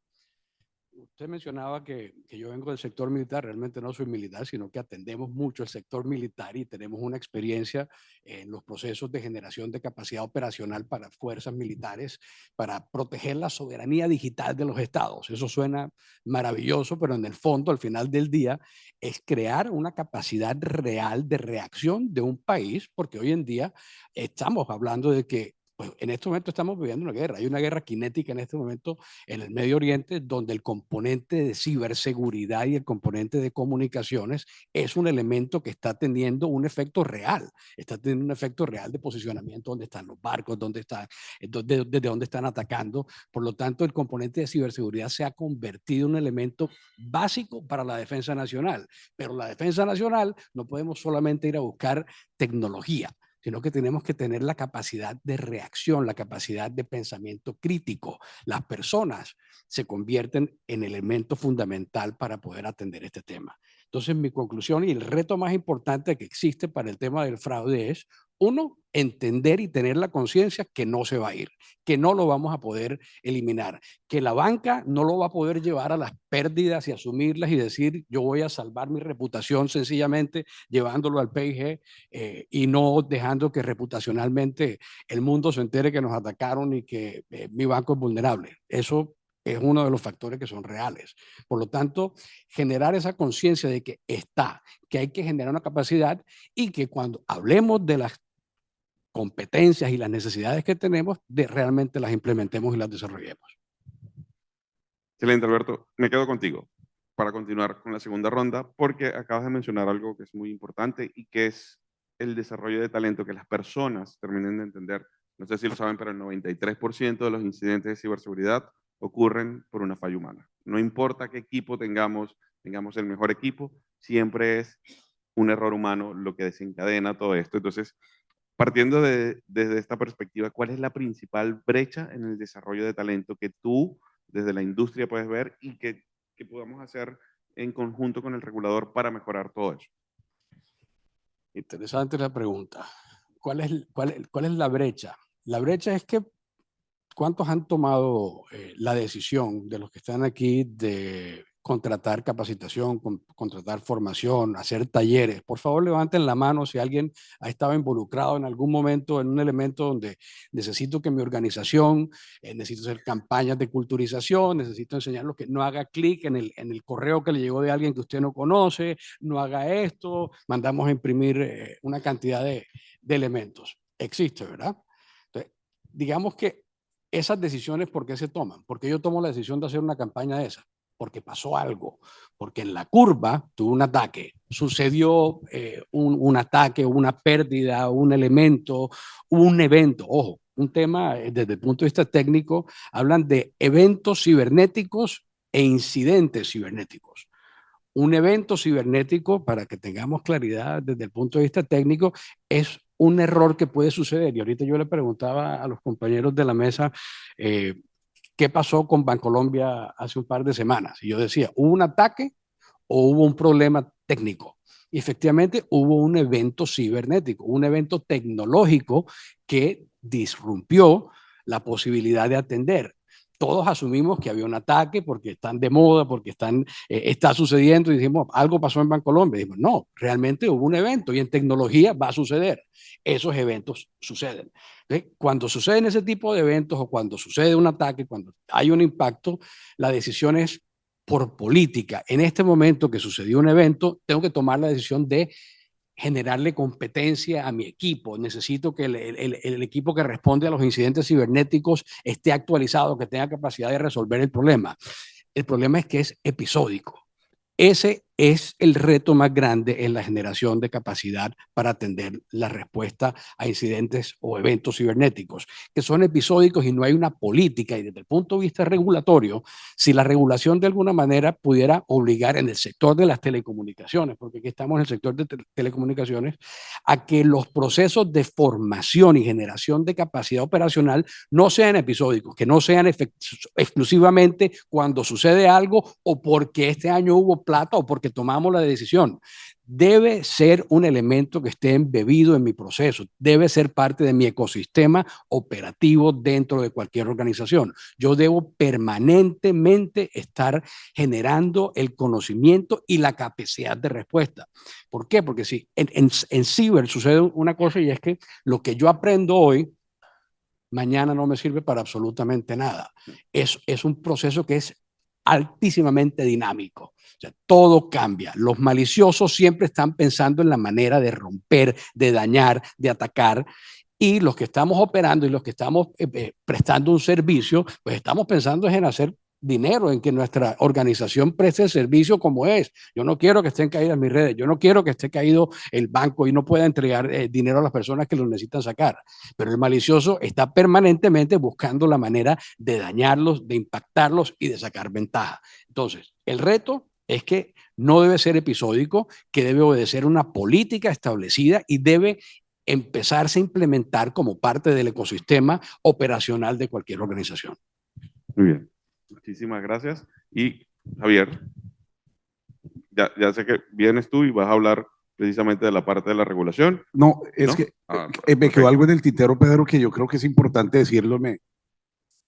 Usted mencionaba que yo vengo del sector militar, realmente no soy militar, sino que atendemos mucho el sector militar y tenemos una experiencia en los procesos de generación de capacidad operacional para fuerzas militares, para proteger la soberanía digital de los estados. Eso suena maravilloso, pero en el fondo, al final del día, es crear una capacidad real de reacción de un país, porque hoy en día estamos hablando de que pues en este momento estamos viviendo una guerra. Hay una guerra cinética en este momento en el Medio Oriente, donde el componente de ciberseguridad y el componente de comunicaciones es un elemento que está teniendo un efecto real. Está teniendo un efecto real de posicionamiento, dónde están los barcos, desde dónde están atacando. Por lo tanto, el componente de ciberseguridad se ha convertido en un elemento básico para la defensa nacional. Pero la defensa nacional no podemos solamente ir a buscar tecnología, sino que tenemos que tener la capacidad de reacción, la capacidad de pensamiento crítico. Las personas se convierten en elemento fundamental para poder atender este tema. Entonces, mi conclusión y el reto más importante que existe para el tema del fraude es, uno, entender y tener la conciencia que no se va a ir, que no lo vamos a poder eliminar, que la banca no lo va a poder llevar a las pérdidas y asumirlas y decir, yo voy a salvar mi reputación sencillamente llevándolo al PIG y no dejando que reputacionalmente el mundo se entere que nos atacaron y que mi banco es vulnerable. Eso es uno de los factores que son reales. Por lo tanto, generar esa conciencia de que que hay que generar una capacidad y que cuando hablemos de las competencias y las necesidades que tenemos, realmente las implementemos y las desarrollemos. Excelente, Alberto. Me quedo contigo para continuar con la segunda ronda, porque acabas de mencionar algo que es muy importante y que es el desarrollo de talento, que las personas terminen de entender. No sé si lo saben, pero el 93% de los incidentes de ciberseguridad ocurren por una falla humana. No importa qué equipo tengamos el mejor equipo, siempre es un error humano lo que desencadena todo esto. Entonces, partiendo desde esta perspectiva, ¿cuál es la principal brecha en el desarrollo de talento que tú desde la industria puedes ver y que podamos hacer en conjunto con el regulador para mejorar todo eso? Interesante la pregunta. ¿Cuál es la brecha? La brecha es que ¿cuántos han tomado la decisión de los que están aquí de contratar capacitación, contratar formación, hacer talleres? Por favor, levanten la mano si alguien ha estado involucrado en algún momento en un elemento donde necesito que mi organización, necesito hacer campañas de culturización, necesito enseñarlo que no haga clic en el correo que le llegó de alguien que usted no conoce, no haga esto, mandamos a imprimir una cantidad de elementos. Existe, ¿verdad? Entonces, digamos que esas decisiones, ¿por qué se toman? Porque yo tomo la decisión de hacer una campaña de esa, porque pasó algo, porque en la curva tuvo un ataque, sucedió un ataque, una pérdida, un elemento, un evento. Ojo, un tema desde el punto de vista técnico, hablan de eventos cibernéticos e incidentes cibernéticos. Un evento cibernético, para que tengamos claridad desde el punto de vista técnico, es un error que puede suceder. Y ahorita yo le preguntaba a los compañeros de la mesa qué pasó con Bancolombia hace un par de semanas. Y yo decía, ¿hubo un ataque o hubo un problema técnico? Y efectivamente hubo un evento cibernético, un evento tecnológico que disrumpió la posibilidad de atender. Todos asumimos que había un ataque porque están de moda, porque está sucediendo y dijimos, algo pasó en Bancolombia. Y dijimos, no, realmente hubo un evento y en tecnología va a suceder. Esos eventos suceden. ¿Sí? Cuando suceden ese tipo de eventos o cuando sucede un ataque, cuando hay un impacto, la decisión es por política. En este momento que sucedió un evento, tengo que tomar la decisión de generarle competencia a mi equipo. Necesito que el equipo que responde a los incidentes cibernéticos esté actualizado, que tenga capacidad de resolver el problema. El problema es que es episódico. Ese es el reto más grande en la generación de capacidad para atender la respuesta a incidentes o eventos cibernéticos, que son episódicos y no hay una política. Y desde el punto de vista regulatorio, si la regulación de alguna manera pudiera obligar en el sector de las telecomunicaciones, porque aquí estamos en el sector de telecomunicaciones, a que los procesos de formación y generación de capacidad operacional no sean episódicos, que no sean exclusivamente cuando sucede algo o porque este año hubo plata o porque tomamos la decisión. Debe ser un elemento que esté embebido en mi proceso, debe ser parte de mi ecosistema operativo dentro de cualquier organización. Yo debo permanentemente estar generando el conocimiento y la capacidad de respuesta. ¿Por qué? Porque si en ciber sucede una cosa y es que lo que yo aprendo hoy, mañana no me sirve para absolutamente nada. Es un proceso que es altísimamente dinámico. O sea, todo cambia. Los maliciosos siempre están pensando en la manera de romper, de dañar, de atacar. Y los que estamos operando y los que estamos prestando un servicio, pues estamos pensando en hacer dinero, en que nuestra organización preste el servicio como es. Yo no quiero que estén caídas mis redes, yo no quiero que esté caído el banco y no pueda entregar dinero a las personas que lo necesitan sacar. Pero el malicioso está permanentemente buscando la manera de dañarlos, de impactarlos y de sacar ventaja. Entonces, el reto es que no debe ser episódico, que debe obedecer una política establecida y debe empezarse a implementar como parte del ecosistema operacional de cualquier organización. Muy bien, muchísimas gracias. Y Javier, ya sé que vienes tú y vas a hablar precisamente de la parte de la regulación. No, es ¿No? que Ah, me perfecto. quedó algo en el tintero, Pedro, que yo creo que es importante decirlo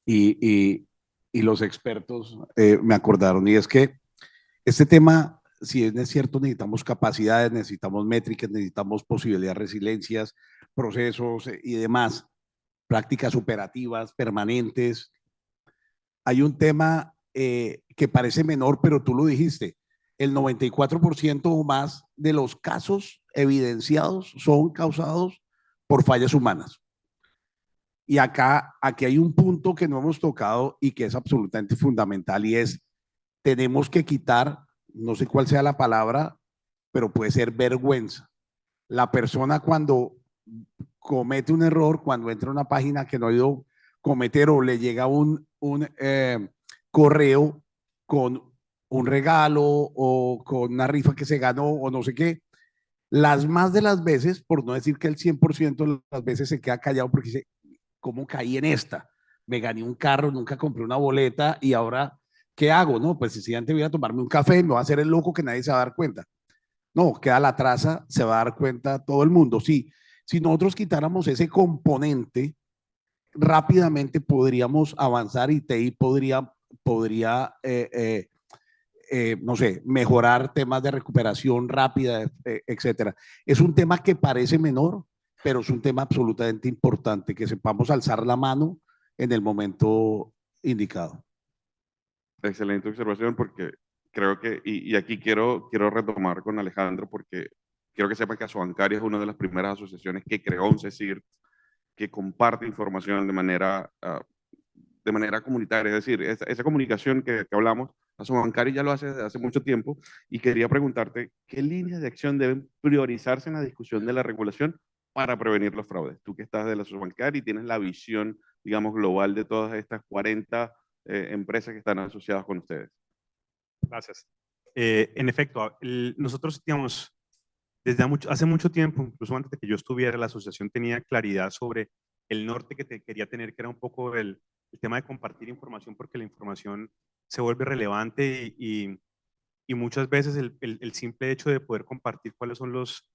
y los expertos me acordaron, y es que este tema, si es cierto, necesitamos capacidades, necesitamos métricas, necesitamos posibilidades, resiliencias, procesos y demás, prácticas operativas permanentes. Hay un tema que parece menor, pero tú lo dijiste, el 94% o más de los casos evidenciados son causados por fallas humanas. Y aquí hay un punto que no hemos tocado y que es absolutamente fundamental, y es, tenemos que quitar, no sé cuál sea la palabra, pero puede ser vergüenza. La persona cuando comete un error, cuando entra a una página que no ha ido a cometer o le llega un correo con un regalo o con una rifa que se ganó o no sé qué, las más de las veces, por no decir que el 100% de las veces se queda callado porque dice, ¿cómo caí en esta? Me gané un carro, nunca compré una boleta y ahora, ¿qué hago? No, pues si antes voy a tomarme un café, me voy a hacer el loco que nadie se va a dar cuenta. No, queda la traza, se va a dar cuenta todo el mundo. Sí, si nosotros quitáramos ese componente, rápidamente podríamos avanzar y TI podría no sé, mejorar temas de recuperación rápida, etcétera. Es un tema que parece menor, pero es un tema absolutamente importante, que sepamos alzar la mano en el momento indicado. Excelente observación, porque creo que, y aquí quiero retomar con Alejandro, porque quiero que sepan que Asobancaria es una de las primeras asociaciones que creó un CECIRT, que comparte información de manera comunitaria. Es decir, esa comunicación que hablamos, Asobancaria ya lo hace desde hace mucho tiempo, y quería preguntarte, ¿qué líneas de acción deben priorizarse en la discusión de la regulación para prevenir los fraudes? Tú que estás de la Asobancaria y tienes la visión, digamos, global de todas estas 40 empresas que están asociadas con ustedes. Gracias. En efecto, nosotros, digamos, desde hace mucho tiempo, incluso antes de que yo estuviera, la asociación tenía claridad sobre el norte que quería tener, que era un poco el tema de compartir información, porque la información se vuelve relevante y muchas veces el simple hecho de poder compartir cuáles son los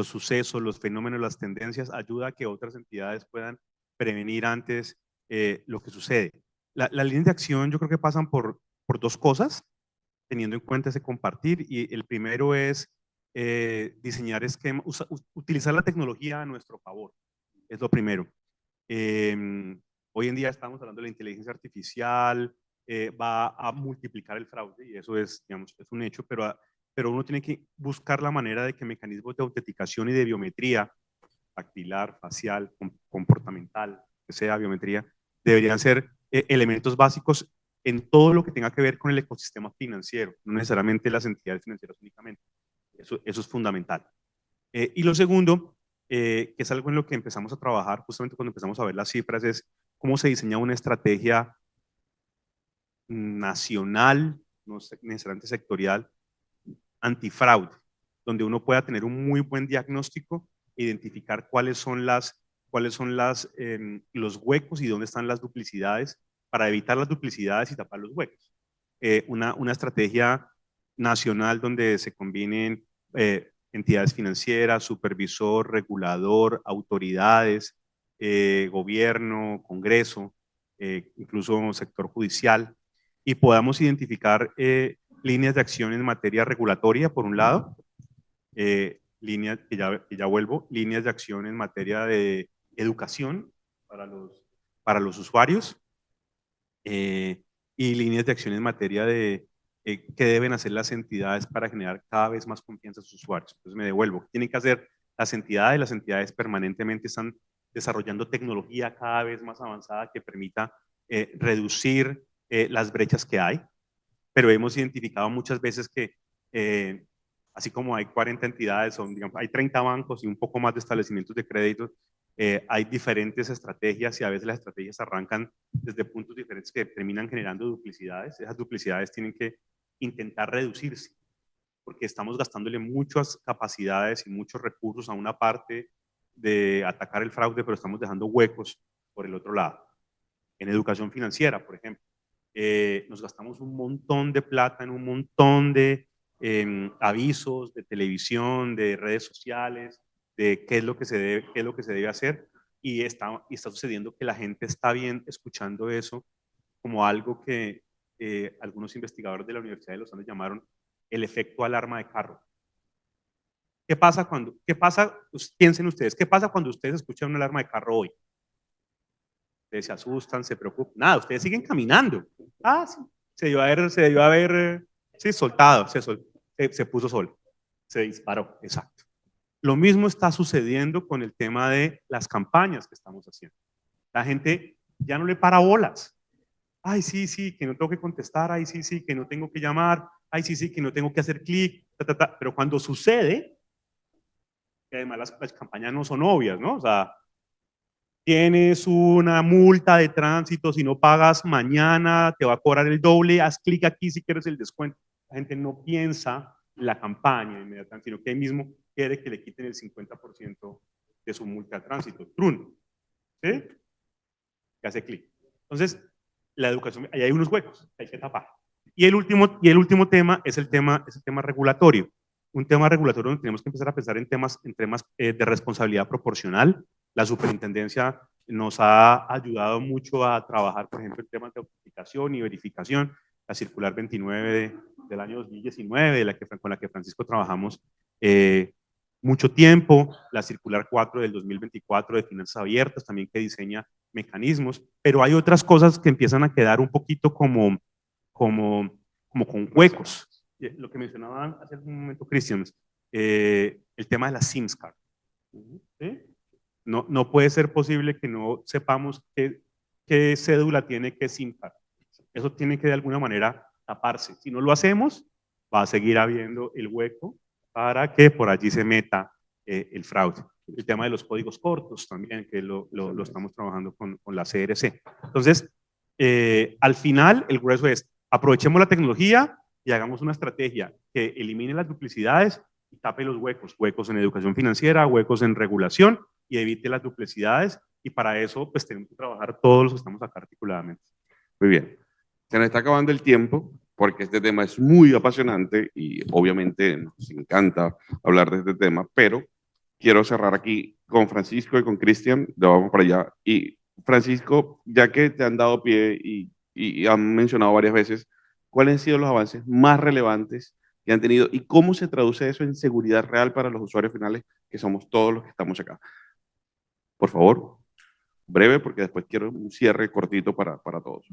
sucesos, los fenómenos, las tendencias, ayuda a que otras entidades puedan prevenir antes lo que sucede. Las líneas de acción yo creo que pasan por dos cosas, teniendo en cuenta ese compartir, y el primero es diseñar esquemas, utilizar la tecnología a nuestro favor, es lo primero. Hoy en día estamos hablando de la inteligencia artificial, va a multiplicar el fraude, y eso es, digamos, es un hecho, pero uno tiene que buscar la manera de que mecanismos de autenticación y de biometría, dactilar, facial, comportamental, que sea biometría, deberían ser elementos básicos en todo lo que tenga que ver con el ecosistema financiero, no necesariamente las entidades financieras únicamente. Eso es fundamental. Y lo segundo, que es algo en lo que empezamos a trabajar justamente cuando empezamos a ver las cifras, es cómo se diseña una estrategia nacional, no necesariamente sectorial, antifraude, donde uno pueda tener un muy buen diagnóstico, identificar cuáles son los huecos y dónde están las duplicidades, para evitar las duplicidades y tapar los huecos. Una estrategia nacional donde se combinen entidades financieras, supervisor, regulador, autoridades, gobierno, Congreso, incluso sector judicial, y podamos identificar líneas de acción en materia regulatoria, por un lado, líneas que ya vuelvo, líneas de acción en materia de educación para los usuarios, y líneas de acción en materia de qué deben hacer las entidades para generar cada vez más confianza a sus usuarios. Entonces me devuelvo. ¿Qué tienen que hacer las entidades? Las entidades permanentemente están desarrollando tecnología cada vez más avanzada que permita reducir las brechas que hay, pero hemos identificado muchas veces que así como hay 40 entidades, digamos, hay 30 bancos y un poco más de establecimientos de crédito, hay diferentes estrategias, y a veces las estrategias arrancan desde puntos diferentes que terminan generando duplicidades. Esas duplicidades tienen que intentar reducirse, porque estamos gastándole muchas capacidades y muchos recursos a una parte de atacar el fraude, pero estamos dejando huecos por el otro lado. En educación financiera, por ejemplo, nos gastamos un montón de plata en un montón de avisos de televisión, de redes sociales, de qué es lo que se debe hacer, y está sucediendo que la gente está bien escuchando eso como algo que algunos investigadores de la Universidad de los Andes llamaron el efecto alarma de carro. Piensen ustedes, ¿qué pasa cuando ustedes escuchan una alarma de carro hoy? Ustedes se asustan, se preocupan, nada, ustedes siguen caminando. Ah, sí, se debió haber sí, soltado, se puso solo, se disparó, exacto. Lo mismo está sucediendo con el tema de las campañas que estamos haciendo. La gente ya no le para bolas. Ay, sí, sí, que no tengo que contestar, ay, sí, sí, que no tengo que llamar, ay, sí, sí, que no tengo que hacer clic, pero cuando sucede, que además las campañas no son obvias, ¿no? O sea, tienes una multa de tránsito, si no pagas mañana te va a cobrar el doble, haz clic aquí si quieres el descuento. La gente no piensa la campaña inmediatamente, sino que ahí mismo quiere que le quiten el 50% de su multa de tránsito. Trun, ¿sí? Que hace clic. Entonces, la educación, ahí hay unos huecos que hay que tapar. Y el último tema es el tema regulatorio. Un tema regulatorio donde tenemos que empezar a pensar en temas de responsabilidad proporcional, La superintendencia nos ha ayudado mucho a trabajar, por ejemplo, en temas de autenticación y verificación. La circular 29 del año 2019, con la que Francisco trabajamos mucho tiempo, la circular 4 del 2024 de finanzas abiertas, también que diseña mecanismos, pero hay otras cosas que empiezan a quedar un poquito como con huecos. Lo que mencionaba hace un momento Cristian, el tema de la SIMS card. ¿Sí? No puede ser posible que no sepamos qué cédula tiene qué SIM card. Eso tiene que de alguna manera taparse. Si no lo hacemos, va a seguir habiendo el hueco para que por allí se meta el fraude. El tema de los códigos cortos también, que lo estamos trabajando con la CRC. Entonces, al final, el grueso es, aprovechemos la tecnología y hagamos una estrategia que elimine las duplicidades y tape los huecos, huecos en educación financiera, huecos en regulación y evite las duplicidades, y para eso pues tenemos que trabajar todos los que estamos acá articuladamente. Muy bien. Se nos está acabando el tiempo porque este tema es muy apasionante y obviamente nos encanta hablar de este tema, pero quiero cerrar aquí con Francisco y con Cristian, vamos para allá. Y Francisco, ya que te han dado pie y han mencionado varias veces, ¿cuáles han sido los avances más relevantes que han tenido y cómo se traduce eso en seguridad real para los usuarios finales, que somos todos los que estamos acá? Por favor, breve, porque después quiero un cierre cortito para todos.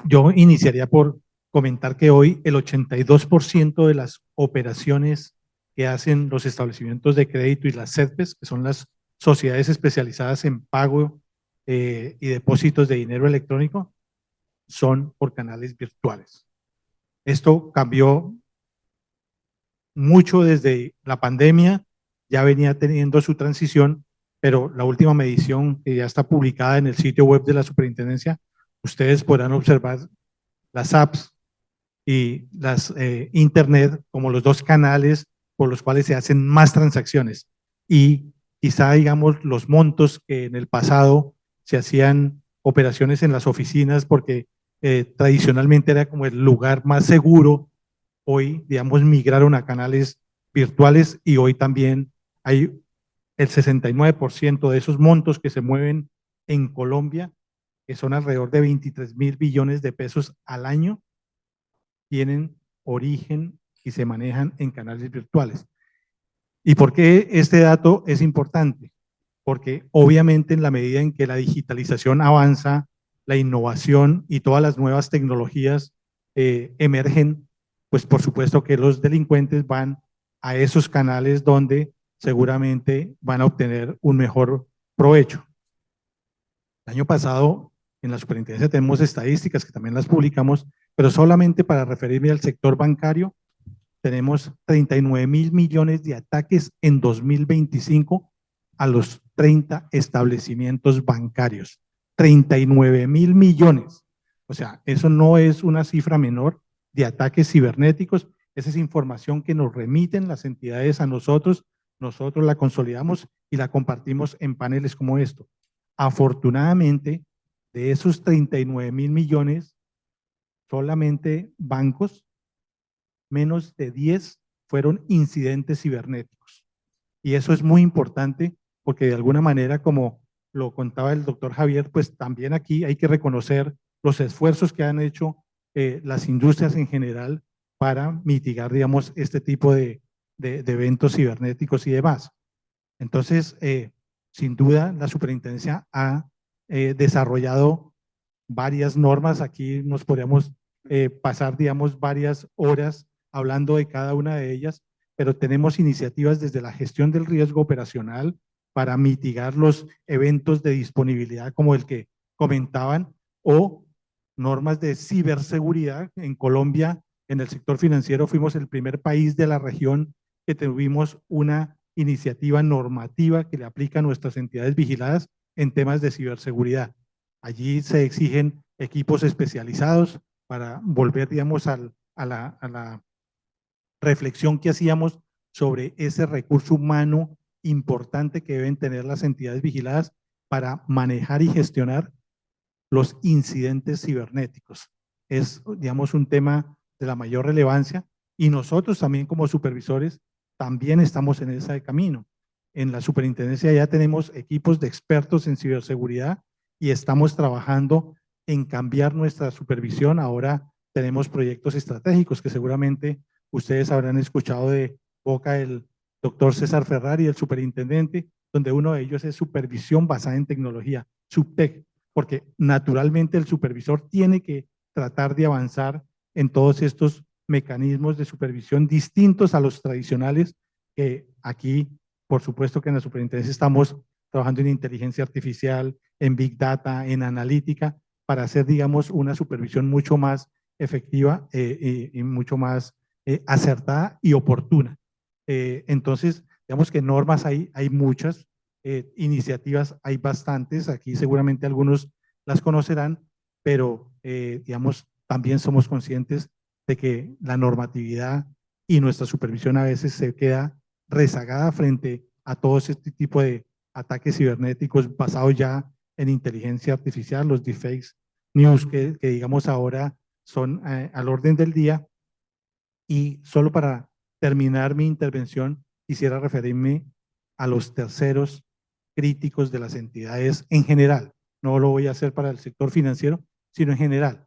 Yo iniciaría por comentar que hoy el 82% de las operaciones que hacen los establecimientos de crédito y las SEDPES, que son las sociedades especializadas en pago y depósitos de dinero electrónico, son por canales virtuales. Esto cambió mucho desde la pandemia, ya venía teniendo su transición, pero la última medición que ya está publicada en el sitio web de la superintendencia, ustedes podrán observar las apps y las internet como los dos canales por los cuales se hacen más transacciones, y quizá digamos los montos que en el pasado se hacían operaciones en las oficinas porque tradicionalmente era como el lugar más seguro, hoy digamos migraron a canales virtuales, y hoy también hay el 69% de esos montos que se mueven en Colombia, que son alrededor de 23.000 billones de pesos al año, tienen origen y se manejan en canales virtuales. ¿Y por qué este dato es importante? Porque obviamente en la medida en que la digitalización avanza, la innovación y todas las nuevas tecnologías emergen, pues por supuesto que los delincuentes van a esos canales donde seguramente van a obtener un mejor provecho. El año pasado en la superintendencia tenemos estadísticas que también las publicamos, pero solamente para referirme al sector bancario, tenemos 39.000 millones de ataques en 2025 a los 30 establecimientos bancarios. 39.000 millones. O sea, eso no es una cifra menor de ataques cibernéticos. Esa es información que nos remiten las entidades a nosotros la consolidamos y la compartimos en paneles como esto. Afortunadamente, de esos 39.000 millones, solamente bancos, menos de 10 fueron incidentes cibernéticos. Y eso es muy importante porque de alguna manera, como lo contaba el doctor Javier, pues también aquí hay que reconocer los esfuerzos que han hecho las industrias en general para mitigar, digamos, este tipo de eventos cibernéticos y demás. Entonces, sin duda, la superintendencia ha desarrollado varias normas. Aquí nos podríamos pasar, digamos, varias horas hablando de cada una de ellas, pero tenemos iniciativas desde la gestión del riesgo operacional para mitigar los eventos de disponibilidad como el que comentaban, o normas de ciberseguridad. En Colombia, en el sector financiero, fuimos el primer país de la región que tuvimos una iniciativa normativa que le aplica a nuestras entidades vigiladas en temas de ciberseguridad. Allí se exigen equipos especializados para volver, digamos, a la reflexión que hacíamos sobre ese recurso humano importante que deben tener las entidades vigiladas para manejar y gestionar los incidentes cibernéticos. Es, digamos, un tema de la mayor relevancia, y nosotros también como supervisores también estamos en ese camino. en la superintendencia ya tenemos equipos de expertos en ciberseguridad y estamos trabajando en cambiar nuestra supervisión. Ahora tenemos proyectos estratégicos que seguramente ustedes habrán escuchado de boca del doctor César Ferrari, el superintendente, donde uno de ellos es supervisión basada en tecnología, SUBTEC, porque naturalmente el supervisor tiene que tratar de avanzar en todos estos mecanismos de supervisión distintos a los tradicionales, que aquí, por supuesto que en la superintendencia estamos trabajando en inteligencia artificial, en Big Data, en analítica, para hacer, digamos, una supervisión mucho más efectiva y mucho más acertada y oportuna. Entonces, digamos que normas hay muchas, iniciativas hay bastantes, aquí seguramente algunos las conocerán, pero digamos, también somos conscientes de que la normatividad y nuestra supervisión a veces se queda rezagada frente a todo este tipo de ataques cibernéticos basados ya en inteligencia artificial, los deepfakes news que digamos ahora son al orden del día. Y solo para terminar mi intervención, quisiera referirme a los terceros críticos de las entidades en general. No lo voy a hacer para el sector financiero, sino en general.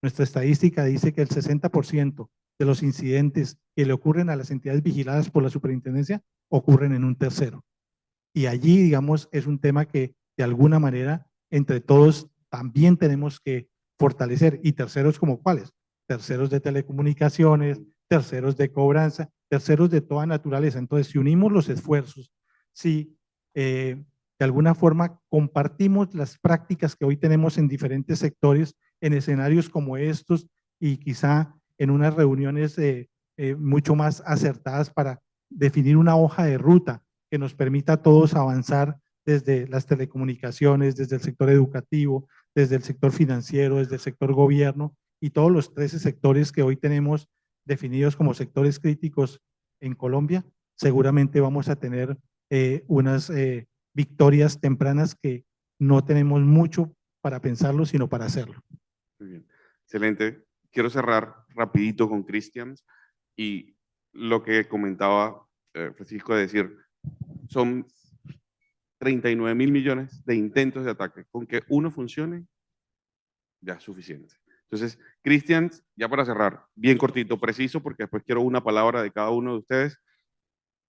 Nuestra estadística dice que el 60% de los incidentes que le ocurren a las entidades vigiladas por la superintendencia ocurren en un tercero. Y allí, digamos, es un tema que de alguna manera entre todos también tenemos que fortalecer. ¿Y terceros como cuáles? Terceros de telecomunicaciones, terceros de cobranza, terceros de toda naturaleza. Entonces, si unimos los esfuerzos, si de alguna forma compartimos las prácticas que hoy tenemos en diferentes sectores, en escenarios como estos y quizá en unas reuniones mucho más acertadas para definir una hoja de ruta que nos permita a todos avanzar desde las telecomunicaciones, desde el sector educativo, desde el sector financiero, desde el sector gobierno y todos los 13 sectores que hoy tenemos definidos como sectores críticos en Colombia, seguramente vamos a tener unas victorias tempranas que no tenemos mucho para pensarlo, sino para hacerlo. Muy bien, excelente. Quiero cerrar rapidito con Cristian y lo que comentaba Francisco, de decir, son 39.000 millones de intentos de ataque. Con que uno funcione, ya es suficiente. Entonces, Cristian, ya para cerrar, bien cortito, preciso, porque después quiero una palabra de cada uno de ustedes.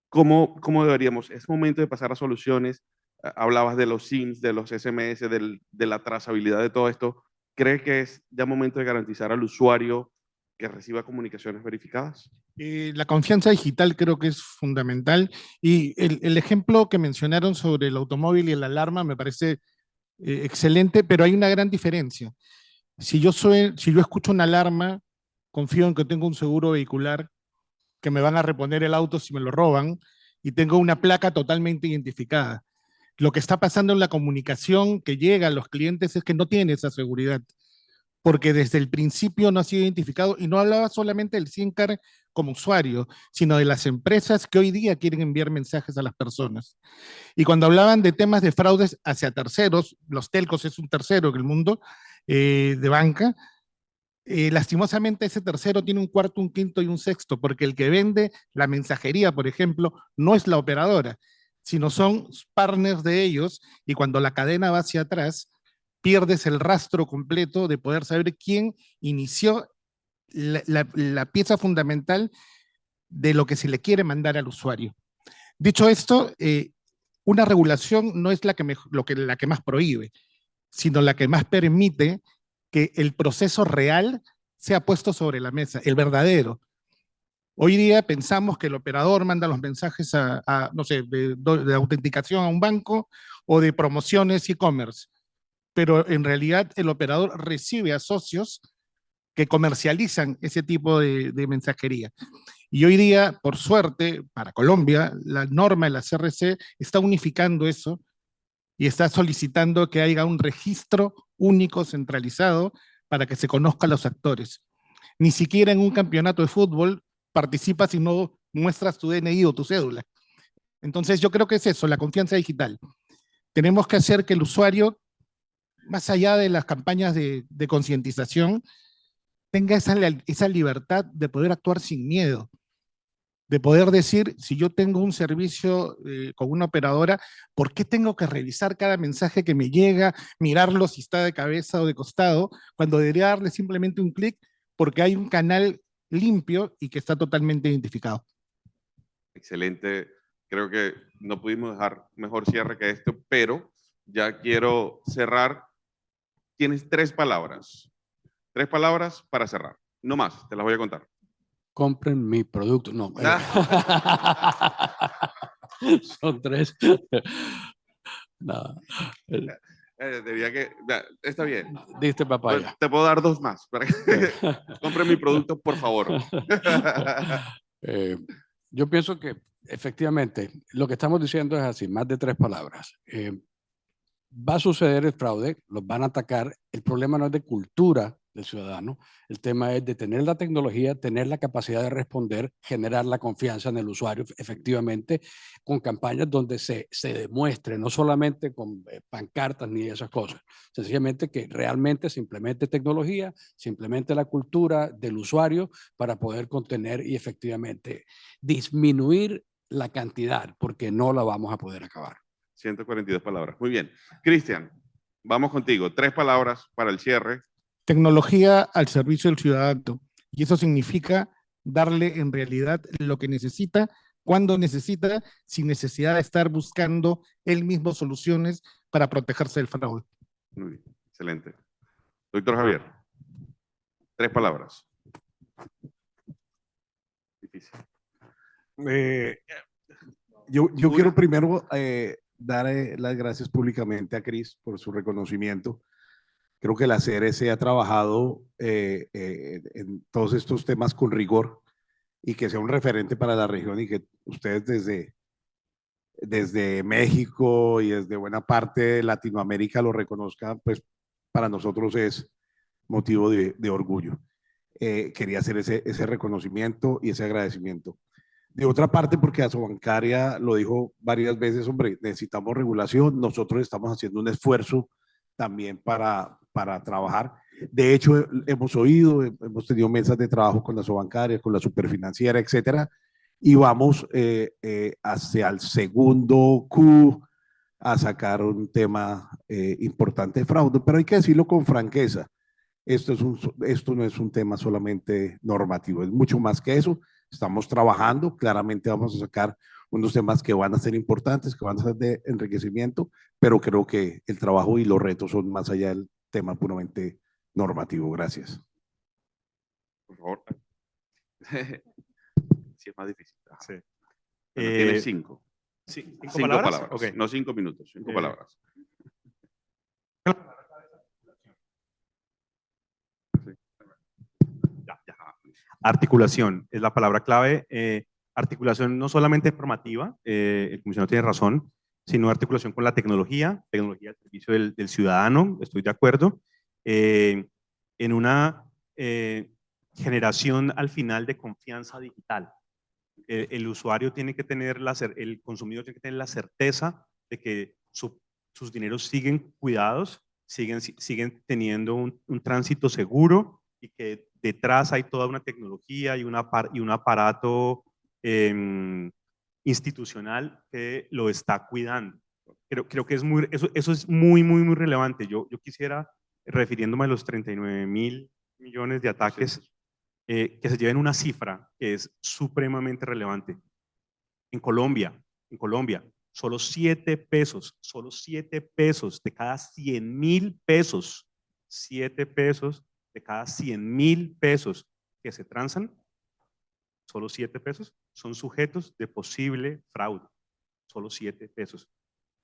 ¿Cómo deberíamos? Es momento de pasar a soluciones. Hablabas de los SIMs, de los SMS, de la trazabilidad de todo esto. ¿Cree que es ya momento de garantizar al usuario que reciba comunicaciones verificadas? La confianza digital creo que es fundamental y el ejemplo que mencionaron sobre el automóvil y la alarma me parece excelente, pero hay una gran diferencia. Si yo escucho una alarma, confío en que tengo un seguro vehicular, que me van a reponer el auto si me lo roban y tengo una placa totalmente identificada. Lo que está pasando en la comunicación que llega a los clientes es que no tiene esa seguridad, porque desde el principio no ha sido identificado, y no hablaba solamente del SIM card como usuario, sino de las empresas que hoy día quieren enviar mensajes a las personas. Y cuando hablaban de temas de fraudes hacia terceros, los telcos es un tercero en el mundo de banca, lastimosamente ese tercero tiene un cuarto, un quinto y un sexto, porque el que vende la mensajería, por ejemplo, no es la operadora, sino son partners de ellos, y cuando la cadena va hacia atrás, pierdes el rastro completo de poder saber quién inició la pieza fundamental de lo que se le quiere mandar al usuario. Dicho esto, una regulación no es la que más prohíbe, sino la que más permite que el proceso real sea puesto sobre la mesa, el verdadero. Hoy día pensamos que el operador manda los mensajes no sé, de autenticación a un banco o de promociones e-commerce, pero en realidad el operador recibe a socios que comercializan ese tipo de mensajería. Y hoy día, por suerte, para Colombia, la norma de la CRC está unificando eso y está solicitando que haya un registro único centralizado para que se conozcan los actores. Ni siquiera en un campeonato de fútbol participas si no muestras tu DNI o tu cédula. Entonces yo creo que es eso, la confianza digital. Tenemos que hacer que el usuario, más allá de las campañas de concientización, tenga esa libertad de poder actuar sin miedo, de poder decir, si yo tengo un servicio con una operadora, ¿por qué tengo que revisar cada mensaje que me llega, mirarlo si está de cabeza o de costado, cuando debería darle simplemente un clic porque hay un canal limpio y que está totalmente identificado? Excelente. Creo que no pudimos dejar mejor cierre que esto, pero ya quiero cerrar. Tienes 3 palabras. 3 palabras para cerrar. No más, te las voy a contar. Compren mi producto. No. Son 3. No. Diría que, está bien. Diste papaya. Te puedo dar 2 más. Para que compren mi producto, por favor. Yo pienso que efectivamente lo que estamos diciendo es así, más de 3 palabras. Va a suceder el fraude, los van a atacar. El problema no es de cultura del ciudadano, el tema es de tener la tecnología, tener la capacidad de responder, generar la confianza en el usuario, efectivamente, con campañas donde se demuestre, no solamente con pancartas ni esas cosas, sencillamente que realmente se implemente tecnología, se implemente la cultura del usuario para poder contener y efectivamente disminuir la cantidad, porque no la vamos a poder acabar. 142 palabras. Muy bien. Cristian, vamos contigo. 3 palabras para el cierre. Tecnología al servicio del ciudadano. Y eso significa darle en realidad lo que necesita, cuando necesita, sin necesidad de estar buscando él mismo soluciones para protegerse del fraude. Muy bien. Excelente. Doctor Javier, 3 palabras. Difícil. Yo quiero primero dar las gracias públicamente a Cris por su reconocimiento. Creo que la CRC ha trabajado en todos estos temas con rigor y que sea un referente para la región y que ustedes desde México y desde buena parte de Latinoamérica lo reconozcan, pues para nosotros es motivo de orgullo. Quería hacer ese reconocimiento y ese agradecimiento. De otra parte, porque Asobancaria lo dijo varias veces, hombre, necesitamos regulación, nosotros estamos haciendo un esfuerzo también para trabajar. De hecho, hemos oído, hemos tenido mesas de trabajo con la Asobancaria, con la Superfinanciera, etcétera, y vamos hacia el segundo Q a sacar un tema importante de fraude, pero hay que decirlo con franqueza. Esto no es un tema solamente normativo, es mucho más que eso. Estamos trabajando, claramente vamos a sacar unos temas que van a ser importantes, que van a ser de enriquecimiento, pero creo que el trabajo y los retos son más allá del tema puramente normativo. Gracias. Por favor. Sí, es más difícil. Sí. Bueno, tienes 5. Sí, 5 5 palabras. palabras. Okay. No 5 minutos, 5 palabras. Articulación es la palabra clave. Articulación no solamente formativa, el comisionado tiene razón, sino articulación con la tecnología al servicio del ciudadano, estoy de acuerdo, en una generación al final de confianza digital. El usuario tiene que tener, el consumidor tiene que tener la certeza de que sus dineros siguen cuidados, siguen teniendo un tránsito seguro y que detrás hay toda una tecnología y un aparato institucional que lo está cuidando. Creo que eso es muy relevante. Yo quisiera, refiriéndome a los 39.000 millones de ataques, que se lleven una cifra que es supremamente relevante. En Colombia, solo 7 pesos de cada 100.000 pesos, 7 pesos de cada 100.000 pesos que se transan, solo 7 pesos son sujetos de posible fraude. Solo 7 pesos.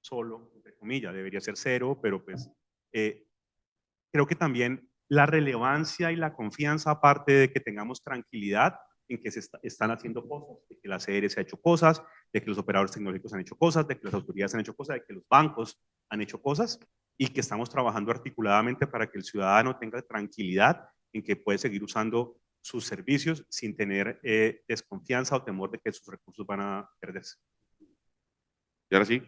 Solo, entre comillas, debería ser 0, pero pues creo que también la relevancia y la confianza, aparte de que tengamos tranquilidad en que se están haciendo cosas, de que la CRC ha hecho cosas, de que los operadores tecnológicos han hecho cosas, de que las autoridades han hecho cosas, de que los bancos han hecho cosas, y que estamos trabajando articuladamente para que el ciudadano tenga tranquilidad en que puede seguir usando sus servicios sin tener desconfianza o temor de que sus recursos van a perderse. Y ahora sí,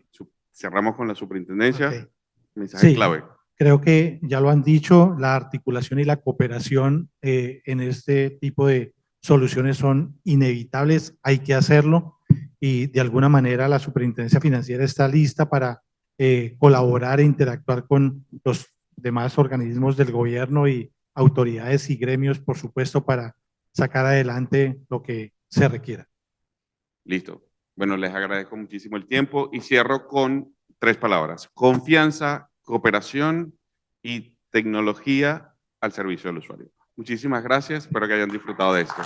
cerramos con la superintendencia. Okay. Mensaje clave. Creo que ya lo han dicho, la articulación y la cooperación en este tipo de soluciones son inevitables, hay que hacerlo y de alguna manera la Superintendencia Financiera está lista para colaborar e interactuar con los demás organismos del gobierno y autoridades y gremios, por supuesto, para sacar adelante lo que se requiera. Listo. Bueno, les agradezco muchísimo el tiempo y cierro con 3 palabras: confianza, cooperación y tecnología al servicio del usuario. Muchísimas gracias, espero que hayan disfrutado de esto.